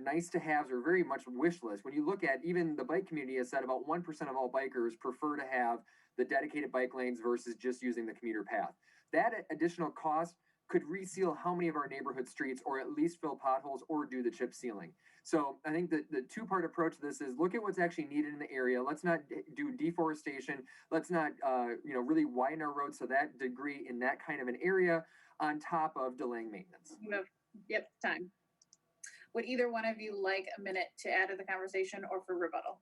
nice to haves or very much wish list. When you look at even the bike community has said about 1% of all bikers prefer to have the dedicated bike lanes versus just using the commuter path. That additional cost could reseal how many of our neighborhood streets or at least fill potholes or do the chip sealing. So I think that the two-part approach to this is look at what's actually needed in the area. Let's not do deforestation. Let's not, really widen our roads to that degree in that kind of an area on top of delaying maintenance. Yep, time. Would either one of you like a minute to add to the conversation or for rebuttal?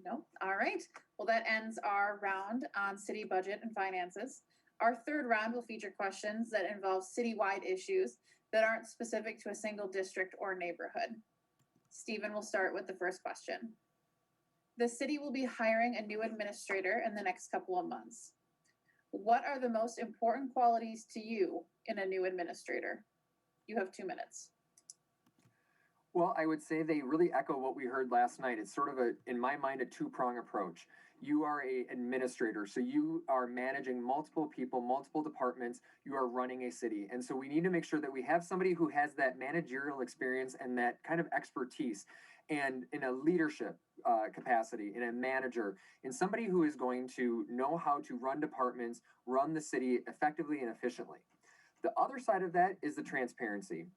No? All right. Well, that ends our round on city budget and finances. Our third round will feature questions that involve citywide issues that aren't specific to a single district or neighborhood. Stephen will start with the first question. The city will be hiring a new administrator in the next couple of months. What are the most important qualities to you in a new administrator? You have 2 minutes. Well, I would say they really echo what we heard last night. It's sort of in my mind, a 2-prong approach. You are an administrator, so you are managing multiple people, multiple departments. You are running a city. And so we need to make sure that we have somebody who has that managerial experience and that kind of expertise and in a leadership capacity, in a manager, in somebody who is going to know how to run departments, run the city effectively and efficiently. The other side of that is the transparency.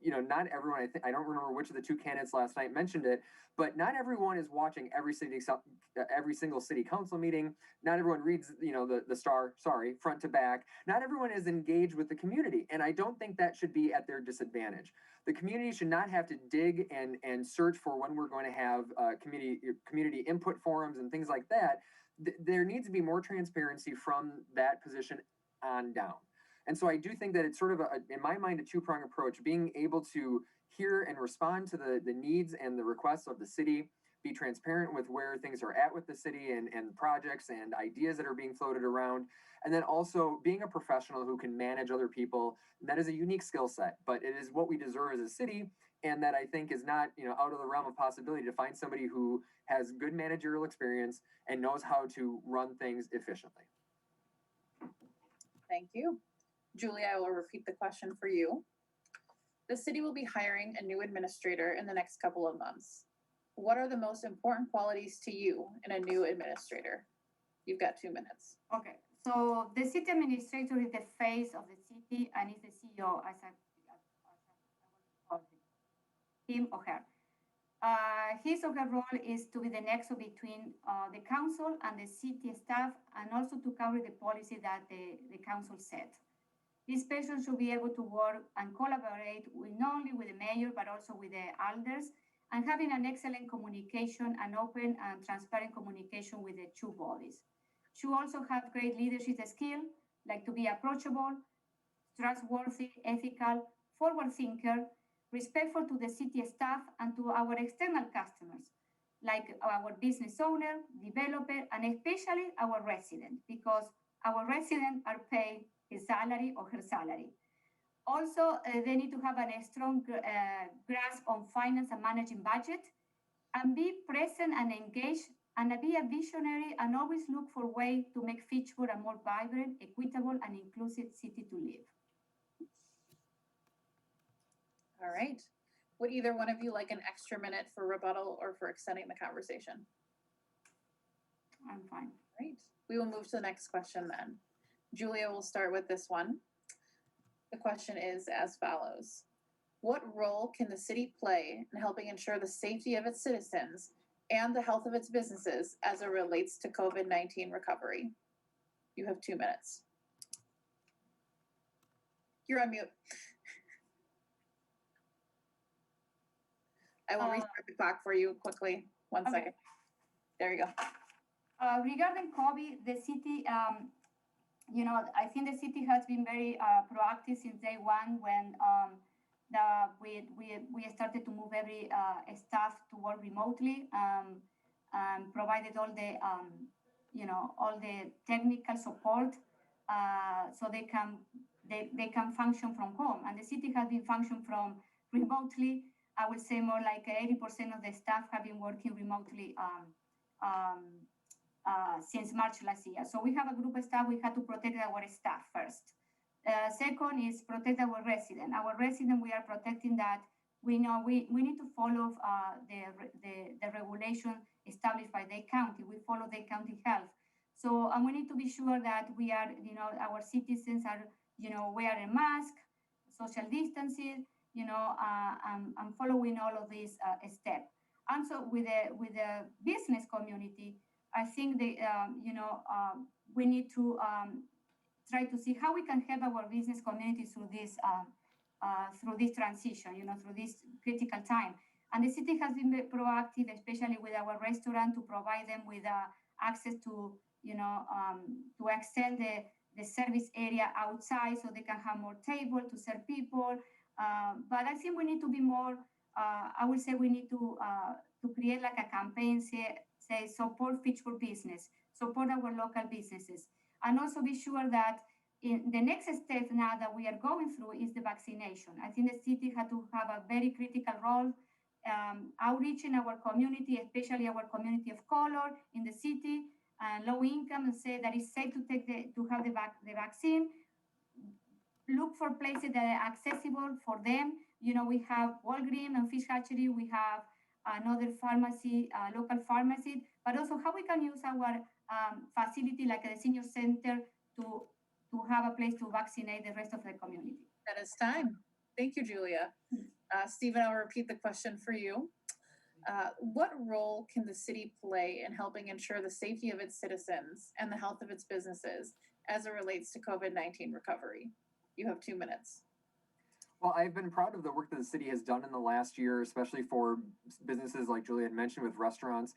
Not everyone, I don't remember which of the 2 candidates last night mentioned it, but not everyone is watching every single city council meeting. Not everyone reads, the star, front to back. Not everyone is engaged with the community. And I don't think that should be at their disadvantage. The community should not have to dig and search for when we're going to have community input forums and things like that. There needs to be more transparency from that position on down. And so I do think that it's sort of, in my mind, a 2-prong approach, being able to hear and respond to the needs and the requests of the city, be transparent with where things are at with the city and projects and ideas that are being floated around, and then also being a professional who can manage other people. That is a unique skill set, but it is what we deserve as a city, and that I think is not, out of the realm of possibility to find somebody who has good managerial experience and knows how to run things efficiently. Thank you. Julie, I will repeat the question for you. The city will be hiring a new administrator in the next couple of months. What are the most important qualities to you in a new administrator? You've got 2 minutes. Okay, so the city administrator is the face of the city and is the CEO, as I call him or her. His or her role is to be the nexus between the council and the city staff, and also to carry the policy that the council set. This person should be able to work and collaborate not only with the mayor, but also with the alders, and having an excellent communication and open and transparent communication with the 2 bodies. Should also have great leadership skill, like to be approachable, trustworthy, ethical, forward thinker, respectful to the city staff and to our external customers, like our business owner, developer, and especially our resident, because our residents are paid his salary or her salary. Also, they need to have a strong grasp on finance and managing budget, and be present and engaged, and be a visionary, and always look for ways to make Fitchburg a more vibrant, equitable, and inclusive city to live. All right. Would either one of you like an extra minute for rebuttal or for extending the conversation? I'm fine. Great. We will move to the next question then. Julia will start with this one. The question is as follows. What role can the city play in helping ensure the safety of its citizens and the health of its businesses as it relates to COVID-19 recovery. You have 2 minutes. You're on mute. I will restart the clock for you quickly. One second. There you go. Regarding COVID, the city, I think the city has been very proactive since day one when we started to move every staff to work remotely, and provided all the all the technical support so they can function from home. And the city has been functioning from remotely. I would say more like 80% of the staff have been working remotely since March last year. So we have a group of staff. We had to protect our staff first. Second is protect our resident. Our resident, we are protecting that. We know we need to follow the regulation established by the county. We follow the county health. So, and we need to be sure that we are, our citizens are, wearing a mask, social distancing, and following all of these steps. And so with the business community, I think we need to try to see how we can help our business community through this transition, through this critical time. And the city has been very proactive, especially with our restaurant, to provide them with access to, to extend the service area outside so they can have more table to serve people. But I think we need to be more, I would say we need to create like a campaign, say support Fitchburg business, support our local businesses, and also be sure that in the next step now that we are going through is the vaccination. I think the city had to have a very critical role, outreach in our community, especially our community of color in the city, low income, and say that it's safe to have the vaccine. Look for places that are accessible for them. We have Walgreens and Fish Hatchery. We have another pharmacy, local pharmacy, but also how we can use our facility like the senior center to have a place to vaccinate the rest of the community. That is time. Thank you, Julia. Stephen, I'll repeat the question for you. What role can the city play in helping ensure the safety of its citizens and the health of its businesses as it relates to COVID-19 recovery? You have 2 minutes. Well, I've been proud of the work that the city has done in the last year, especially for businesses like Julia had mentioned with restaurants.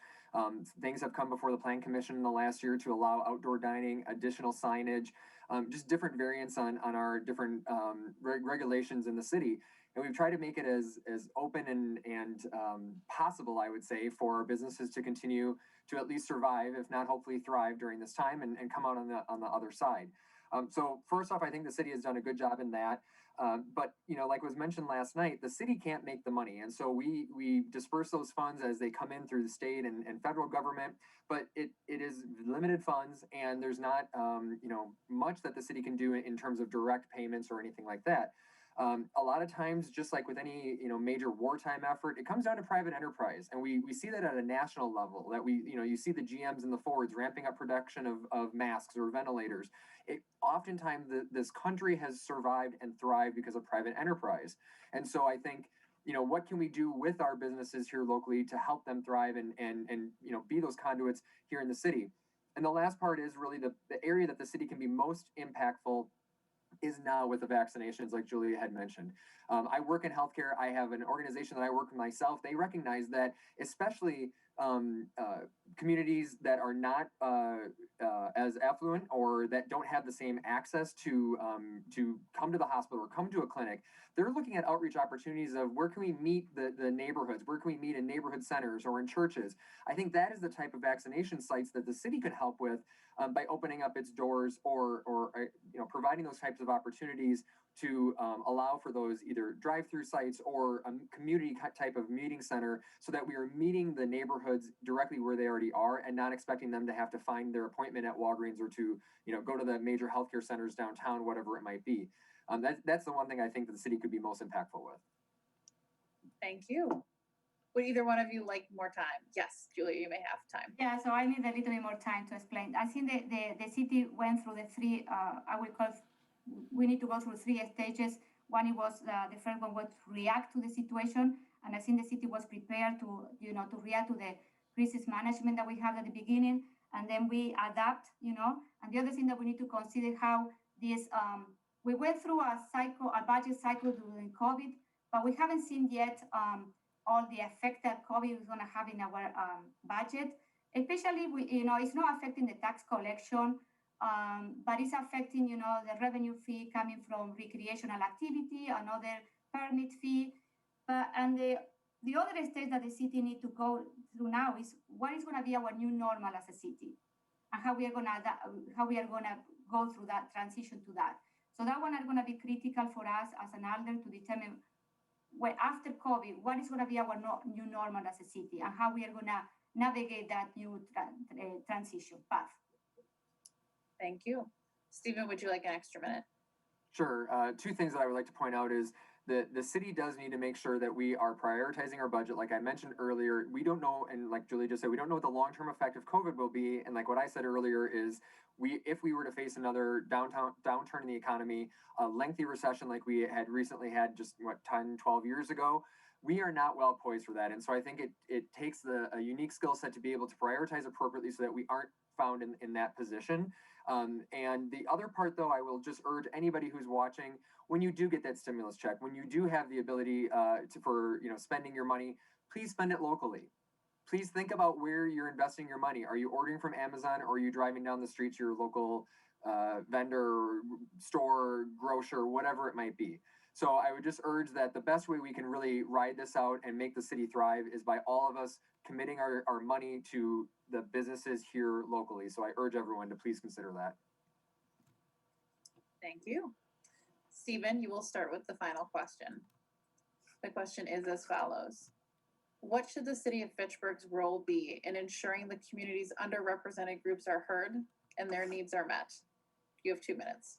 Things have come before the Plan Commission in the last year to allow outdoor dining, additional signage, just different variants on our different regulations in the city. And we've tried to make it as open and possible, I would say, for our businesses to continue to at least survive, if not hopefully thrive during this time and come out on the other side. So first off, I think the city has done a good job in that. But, like was mentioned last night, the city can't make the money. And so we disperse those funds as they come in through the state and federal government, but it is limited funds, and there's not, much that the city can do in terms of direct payments or anything like that. A lot of times, just like with any, major wartime effort, it comes down to private enterprise. And we see that at a national level, that you see the GMs and the Fords ramping up production of masks or ventilators. Oftentimes this country has survived and thrived because of private enterprise. And so I think, what can we do with our businesses here locally to help them thrive and be those conduits here in the city? And the last part is really the area that the city can be most impactful is now with the vaccinations, like Julia had mentioned. I work in healthcare. I have an organization that I work with myself. They recognize that, especially communities that are not as affluent or that don't have the same access to come to the hospital or come to a clinic, they're looking at outreach opportunities of where can we meet the neighborhoods, where can we meet in neighborhood centers or in churches. I think that is the type of vaccination sites that the city could help with by opening up its doors or providing those types of opportunities to allow for those either drive-through sites or a community type of meeting center, so that we are meeting the neighborhoods directly where they already are and not expecting them to have to find their appointment at Walgreens or to go to the major healthcare centers downtown, whatever it might be. That's the one thing I think that the city could be most impactful with. Thank you. Would either one of you like more time? Yes, Julia, you may have time. Yeah, so I need a little bit more time to explain. I think the city went through the three, we need to go through 3 stages. One, it was the first one was to react to the situation, and I think the city was prepared to react to the crisis management that we have at the beginning, and then we adapt, And the other thing that we need to consider how this, we went through a budget cycle during COVID, but we haven't seen yet all the effect that COVID is going to have in our budget. Especially, it's not affecting the tax collection, but it's affecting, the revenue fee coming from recreational activity, another permit fee. And the other stage that the city need to go through now is what is going to be our new normal as a city, and how we are going to go through that transition to that. So that one are going to be critical for us as an Alder to determine after COVID, what is going to be our new normal as a city, and how we are going to navigate that new transition path. Thank you. Stephen, would you like an extra minute? Sure. Two things that I would like to point out is that the city does need to make sure that we are prioritizing our budget. Like I mentioned earlier, we don't know, and like Julie just said, we don't know what the long-term effect of COVID will be. And like what I said earlier is if we were to face another downturn in the economy, a lengthy recession like we had recently had just 10, 12 years ago, we are not well poised for that. And so I think it takes a unique skill set to be able to prioritize appropriately so that we aren't found in that position. And the other part, though, I will just urge anybody who's watching, when you do get that stimulus check, when you do have the ability for spending your money, please spend it locally. Please think about where you're investing your money. Are you ordering from Amazon, or are you driving down the street to your local vendor, store, grocer, whatever it might be? So I would just urge that the best way we can really ride this out and make the city thrive is by all of us committing our money to the businesses here locally. So I urge everyone to please consider that. Thank you. Stephen, you will start with the final question. The question is as follows. What should the city of Fitchburg's role be in ensuring the community's underrepresented groups are heard and their needs are met? You have 2 minutes.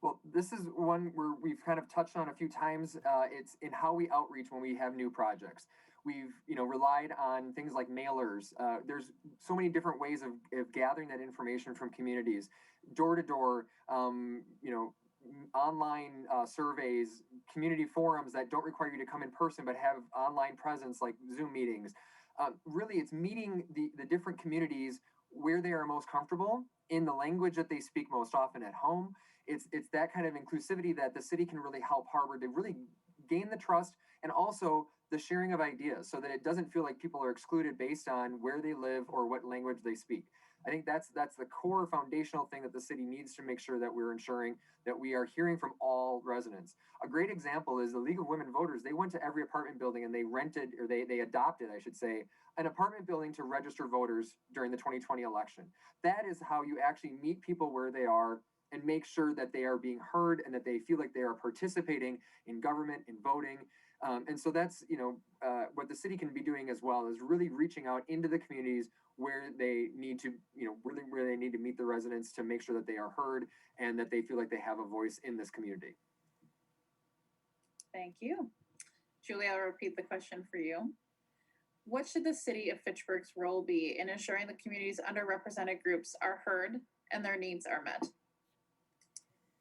Well, this is one where we've kind of touched on a few times. It's in how we outreach when we have new projects. We've relied on things like mailers. There's so many different ways of gathering that information from communities, door to door, online surveys, community forums that don't require you to come in person but have online presence like Zoom meetings. Really, it's meeting the different communities where they are most comfortable in the language that they speak most often at home. It's that kind of inclusivity that the city can really help harbor to really gain the trust, and also the sharing of ideas so that it doesn't feel like people are excluded based on where they live or what language they speak. I think that's the core foundational thing that the city needs to make sure that we're ensuring that we are hearing from all residents. A great example is the League of Women Voters. They went to every apartment building and they rented, or they adopted, I should say, an apartment building to register voters during the 2020 election. That is how you actually meet people where they are and make sure that they are being heard and that they feel like they are participating in government, in voting. And so that's, what the city can be doing as well, is really reaching out into the communities where they need to, really where they need to meet the residents to make sure that they are heard and that they feel like they have a voice in this community. Thank you. Julie, I'll repeat the question for you. What should the city of Fitchburg's role be in ensuring the community's underrepresented groups are heard and their needs are met?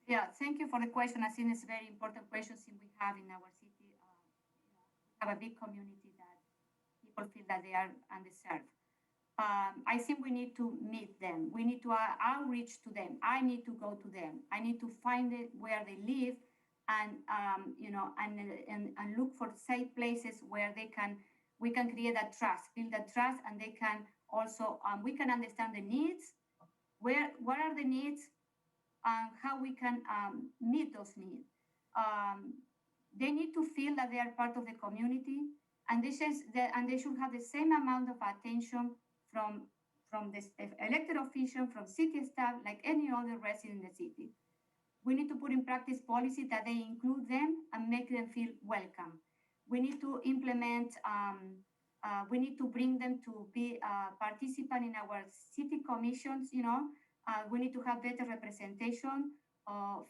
Yeah, thank you for the question. I think it's a very important question since we have in our city, we have a big community that people feel that they are underserved. I think we need to meet them. We need to outreach to them. I need to go to them. I need to find it where they live, and and look for safe places where we can create that trust, build that trust, and they can also we can understand the needs. What are the needs? How we can meet those needs. They need to feel that they are part of the community, and they should have the same amount of attention from the elected official, from city staff, like any other resident in the city. We need to put in practice policies that they include them and make them feel welcome. We need to implement, we need to bring them to be a participant in our city commissions, we need to have better representation of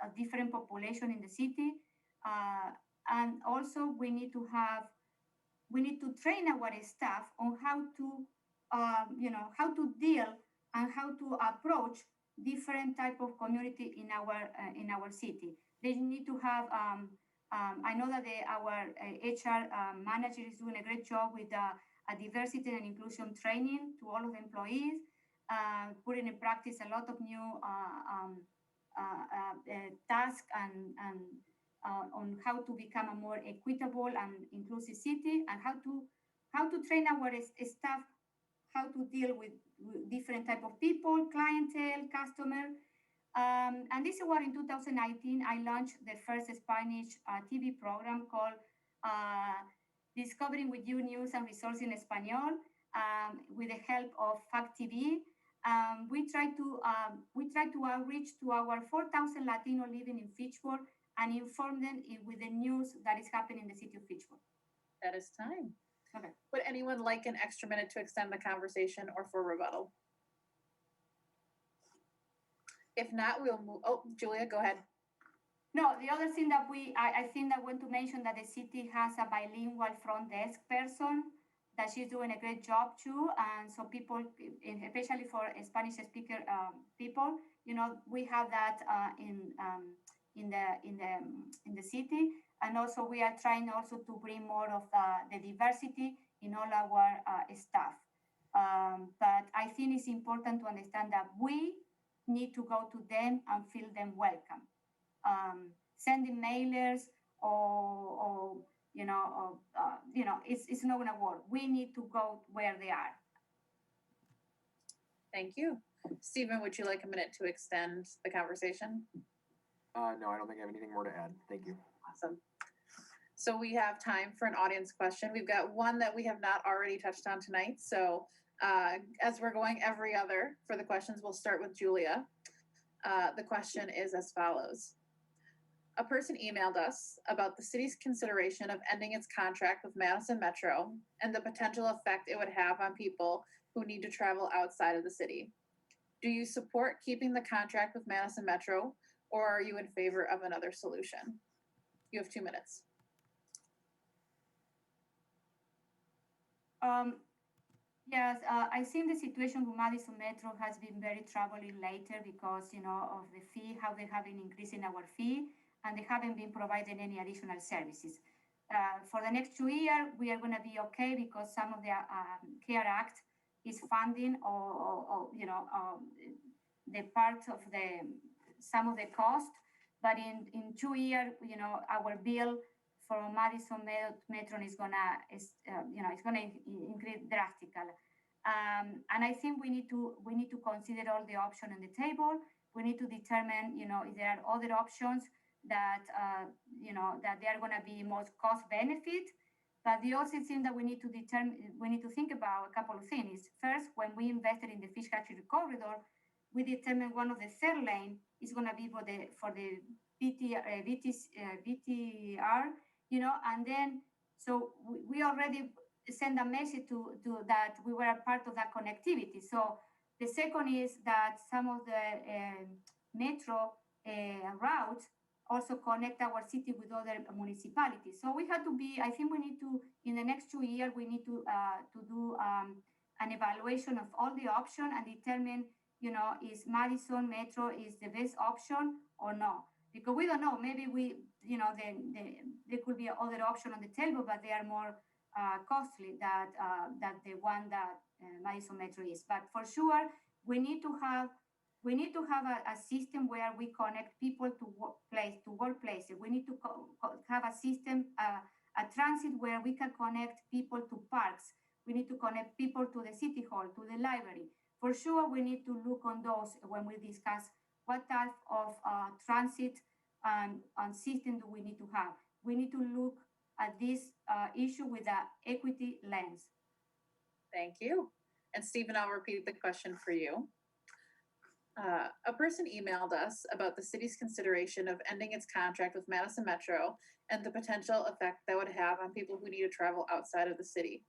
a different population in the city. And also we need to train our staff on how to, how to deal and how to approach different type of community in our city. They need to have I know that our HR manager is doing a great job with a diversity and inclusion training to all of the employees, putting in practice a lot of new tasks and on how to become a more equitable and inclusive city, and how to train our staff how to deal with different type of people, clientele, customer. And this is what in 2019 I launched the first Spanish TV program called Discovering with You News and Resources in Espanol, with the help of Fact TV. We try to outreach to our 4,000 Latino living in Fitchburg and inform them with the news that is happening in the city of Fitchburg. That is time. Okay. Would anyone like an extra minute to extend the conversation or for rebuttal? If not, we'll move. Oh, Julia, go ahead. No, the other thing that I think I want to mention that the city has a bilingual front desk person that she's doing a great job too. And so people, especially for Spanish speaker people, we have that in the city. And also we are trying also to bring more of the diversity in all our staff. But I think it's important to understand that we need to go to them and feel them welcome. Sending mailers or it's not gonna work. We need to go where they are. Thank you. Stephen, would you like a minute to extend the conversation? No, I don't think I have anything more to add. Thank you. Awesome. So we have time for an audience question. We've got one that we have not already touched on tonight. So as we're going every other for the questions, we'll start with Julia. The question is as follows. A person emailed us about the city's consideration of ending its contract with Madison Metro and the potential effect it would have on people who need to travel outside of the city. Do you support keeping the contract with Madison Metro, or are you in favor of another solution? You have 2 minutes. Yes, I think the situation with Madison Metro has been very troubling later because, of the fee, how they have been increasing our fee, and they haven't been providing any additional services. For the next 2 years, we are going to be okay because some of the CARE Act is funding the part of some of the cost, but in 2 years, our bill for Madison Metro is gonna increase drastically. And I think we need to consider all the options on the table. We need to determine, if there are other options that that they are going to be most cost benefit. But the other thing that we need to think about a couple of things. First, when we invested in the fish hatchery corridor, we determined one of the third lane is going to be for the VTR, and then so we already send a message to that we were a part of that connectivity. So the second is that some of the metro routes also connect our city with other municipalities. So we have to be, I think we need to, in the next 2 years, we need to do an evaluation of all the options and determine, is Madison Metro is the best option or not? Because we don't know, maybe there could be other option on the table, but they are more costly than the one that Madison Metro is. But for sure, we need to have a system where we connect people to workplaces. We need to have a system, a transit where we can connect people to parks. We need to connect people to the city hall, to the library. For sure, we need to look on those when we discuss what type of transit and system do we need to have. We need to look at this issue with an equity lens. Thank you. And Stephen, I'll repeat the question for you. A person emailed us about the city's consideration of ending its contract with Madison Metro and the potential effect that would have on people who need to travel outside of the city.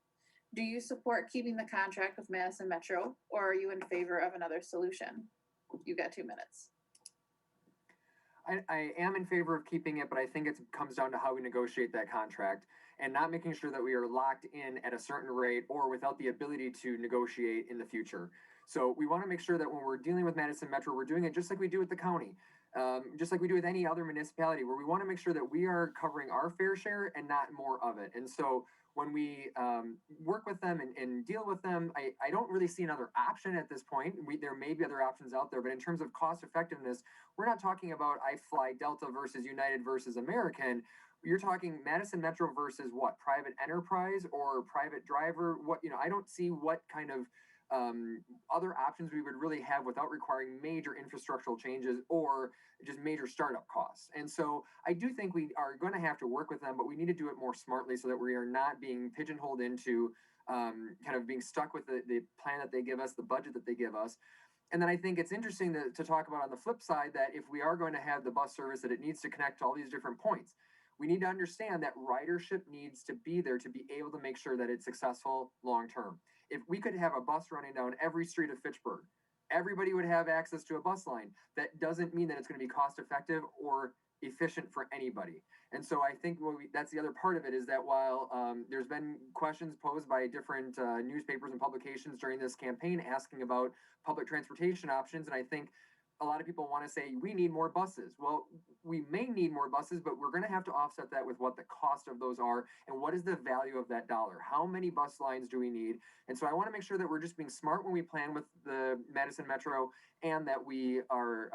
Do you support keeping the contract with Madison Metro, or are you in favor of another solution? You got 2 minutes. I am in favor of keeping it, but I think it comes down to how we negotiate that contract and not making sure that we are locked in at a certain rate or without the ability to negotiate in the future. So we want to make sure that when we're dealing with Madison Metro, we're doing it just like we do with the county. just like we do with any other municipality, where we want to make sure that we are covering our fair share and not more of it. And so when we work with them and deal with them, I don't really see another option at this point. There may be other options out there, but in terms of cost effectiveness, we're not talking about I fly Delta versus United versus American. You're talking Madison Metro versus what? Private enterprise or private driver? What, I don't see what kind of other options we would really have without requiring major infrastructural changes or just major startup costs. And so I do think we are going to have to work with them, but we need to do it more smartly so that we are not being pigeonholed into kind of being stuck with the plan that they give us, the budget that they give us. And then I think it's interesting to talk about on the flip side that if we are going to have the bus service, that it needs to connect to all these different points. We need to understand that ridership needs to be there to be able to make sure that it's successful long term. If we could have a bus running down every street of Fitchburg, everybody would have access to a bus line. That doesn't mean that it's going to be cost effective or efficient for anybody. And so I think that's the other part of it, is that while there's been questions posed by different newspapers and publications during this campaign asking about public transportation options, and I think a lot of people want to say we need more buses. Well, we may need more buses, but we're going to have to offset that with what the cost of those are and what is the value of that dollar. How many bus lines do we need? And so I want to make sure that we're just being smart when we plan with the Madison Metro, and that we are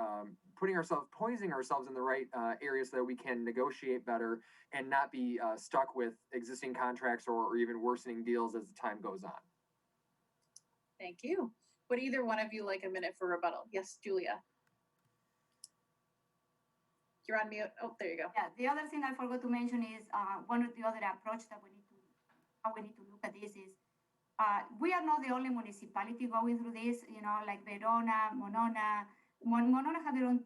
poising ourselves in the right areas so that we can negotiate better and not be stuck with existing contracts or even worsening deals as the time goes on. Thank you. Would either one of you like a minute for rebuttal? Yes, Julia. You're on mute. Oh, there you go. Yeah, the other thing I forgot to mention is one of the other approach that how we need to look at this is we are not the only municipality going through this. Like Verona, Monona have their own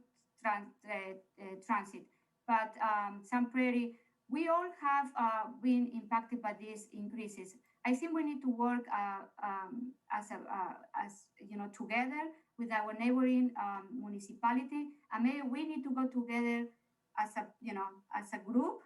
transit, but San Prairie, we all have been impacted by these increases. I think we need to work together with our neighboring municipality, and maybe we need to go together as a group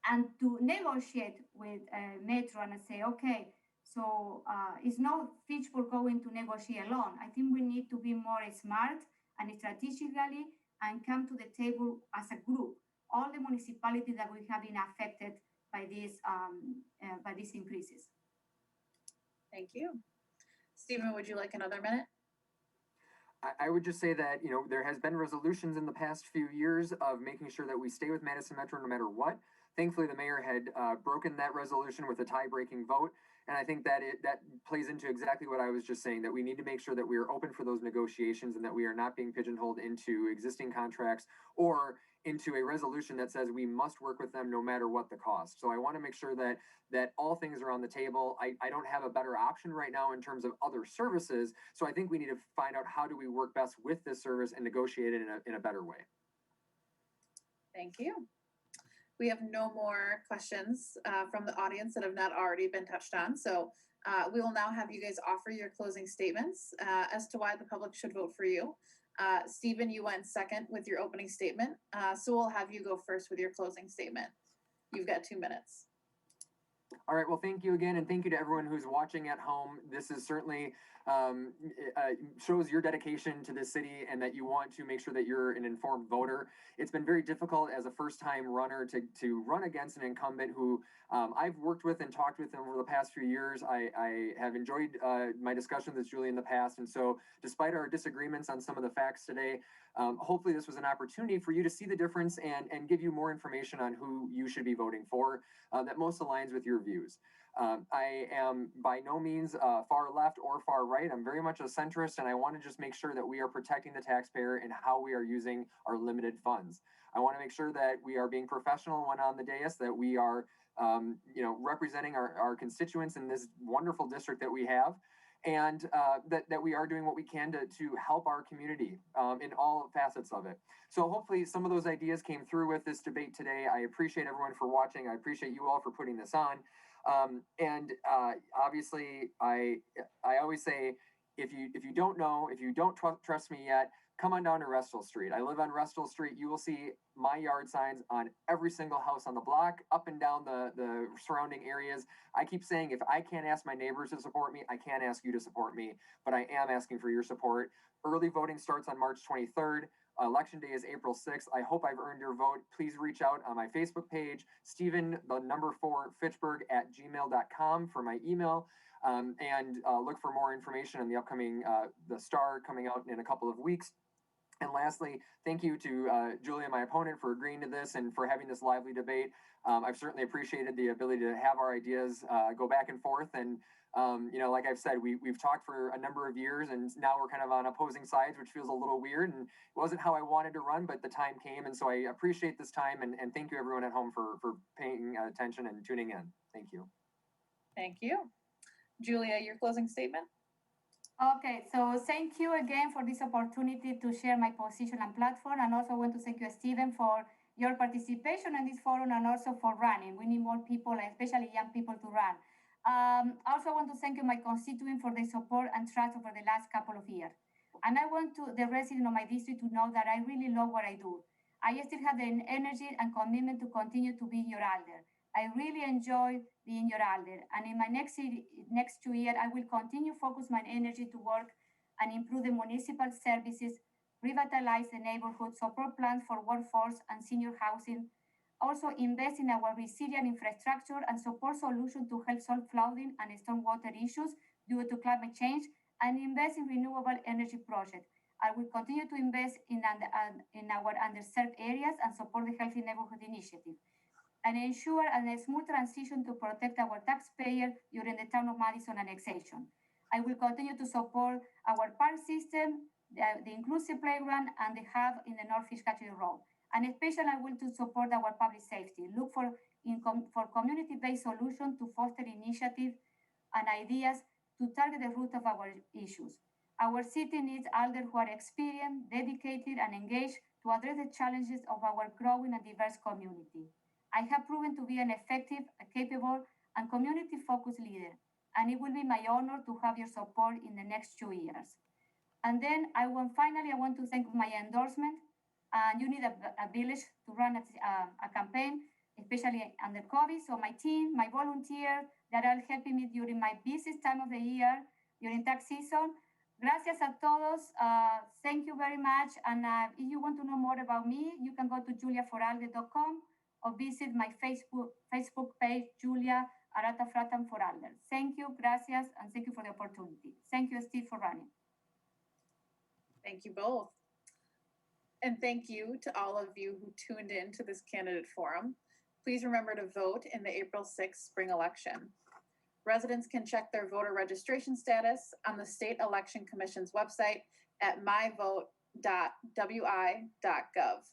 and to negotiate with Metro and say, okay, so it's not Fitchburg going to negotiate alone. I think we need to be more smart and strategically and come to the table as a group. All the municipalities that we have been affected by these increases. Thank you. Stephen, would you like another minute? I would just say that, there has been resolutions in the past few years of making sure that we stay with Madison Metro no matter what. Thankfully, the mayor had broken that resolution with a tie-breaking vote. And I think that that plays into exactly what I was just saying, that we need to make sure that we are open for those negotiations and that we are not being pigeonholed into existing contracts or into a resolution that says we must work with them no matter what the cost. So I want to make sure that all things are on the table. I don't have a better option right now in terms of other services. So I think we need to find out how do we work best with this service and negotiate it in a better way. Thank you. We have no more questions from the audience that have not already been touched on. So we will now have you guys offer your closing statements as to why the public should vote for you. Stephen, you went second with your opening statement. So we'll have you go first with your closing statement. You've got 2 minutes. All right. Well, thank you again. And thank you to everyone who's watching at home. This is certainly shows your dedication to this city and that you want to make sure that you're an informed voter. It's been very difficult as a first-time runner to run against an incumbent who I've worked with and talked with over the past few years. I have enjoyed my discussions with Julie in the past. And so despite our disagreements on some of the facts today, hopefully this was an opportunity for you to see the difference and give you more information on who you should be voting for that most aligns with your views. I am by no means far left or far right. I'm very much a centrist, and I want to just make sure that we are protecting the taxpayer and how we are using our limited funds. I want to make sure that we are being professional when on the dais, that we are representing our constituents in this wonderful district that we have, and that we are doing what we can to help our community in all facets of it. So hopefully some of those ideas came through with this debate today. I appreciate everyone for watching. I appreciate you all for putting this on. Obviously, I always say, if you don't know, if you don't trust me yet, come on down to Restall Street. I live on Restall Street. You will see my yard signs on every single house on the block, up and down the surrounding areas. I keep saying, if I can't ask my neighbors to support me, I can't ask you to support me, but I am asking for your support. Early voting starts on March 23rd. Election day is April 6th. I hope I've earned your vote. Please reach out on my Facebook page, Stephen, the number 4, Fitchburg @gmail.com for my email. And look for more information on the upcoming, the Star coming out in a couple of weeks. And lastly, thank you to Julia, my opponent, for agreeing to this and for having this lively debate. I've certainly appreciated the ability to have our ideas go back and forth. And, like I've said, we've talked for a number of years, and now we're kind of on opposing sides, which feels a little weird. And it wasn't how I wanted to run, but the time came. And so I appreciate this time. And thank you, everyone at home, for paying attention and tuning in. Thank you. Thank you. Julia, your closing statement? Okay, so thank you again for this opportunity to share my position and platform, and also want to thank you, Stephen, for your participation in this forum and also for running. We need more people, especially young people, to run. I also want to thank you, my constituent, for their support and trust over the last couple of years. And I want the residents of my district to know that I really love what I do. I still have the energy and commitment to continue to be your Alder. I really enjoy being your Alder, and in my next 2 years, I will continue focus my energy to work and improve the municipal services, revitalize the neighborhood, support plans for workforce and senior housing, also invest in our resilient infrastructure and support solutions to help solve flooding and stormwater issues due to climate change, and invest in renewable energy projects. I will continue to invest in our underserved areas and support the Healthy Neighborhood Initiative, and ensure a smooth transition to protect our taxpayers during the town of Madison annexation. I will continue to support our park system, the inclusive playground, and the hub in the North Fishcatcher Road. And especially, I will to support our public safety. Look for community-based solutions to foster initiatives and ideas to target the root of our issues. Our city needs Alder who are experienced, dedicated, and engaged to address the challenges of our growing and diverse community. I have proven to be an effective, capable, and community-focused leader, and it will be my honor to have your support in the next 2 years. And then finally, I want to thank my endorsement. You need a village to run a campaign, especially under COVID. So my team, my volunteers that are helping me during my busiest time of the year, during tax season. Gracias a todos. Thank you very much. And if you want to know more about me, you can go to juliaforalder.com or visit my Facebook page, Julia Arata Fratan for Alder. Thank you, gracias, and thank you for the opportunity. Thank you, Steve, for running. Thank you both. And thank you to all of you who tuned in to this candidate forum. Please remember to vote in the April 6th spring election. Residents can check their voter registration status on the State Election Commission's website at myvote.wi.gov.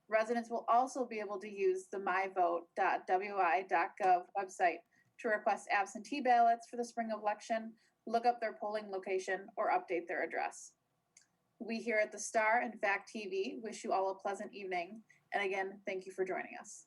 Residents will also be able to use the myvote.wi.gov website to request absentee ballots for the spring election, look up their polling location, or update their address. We here at the Star and Fact TV wish you all a pleasant evening. And again, thank you for joining us.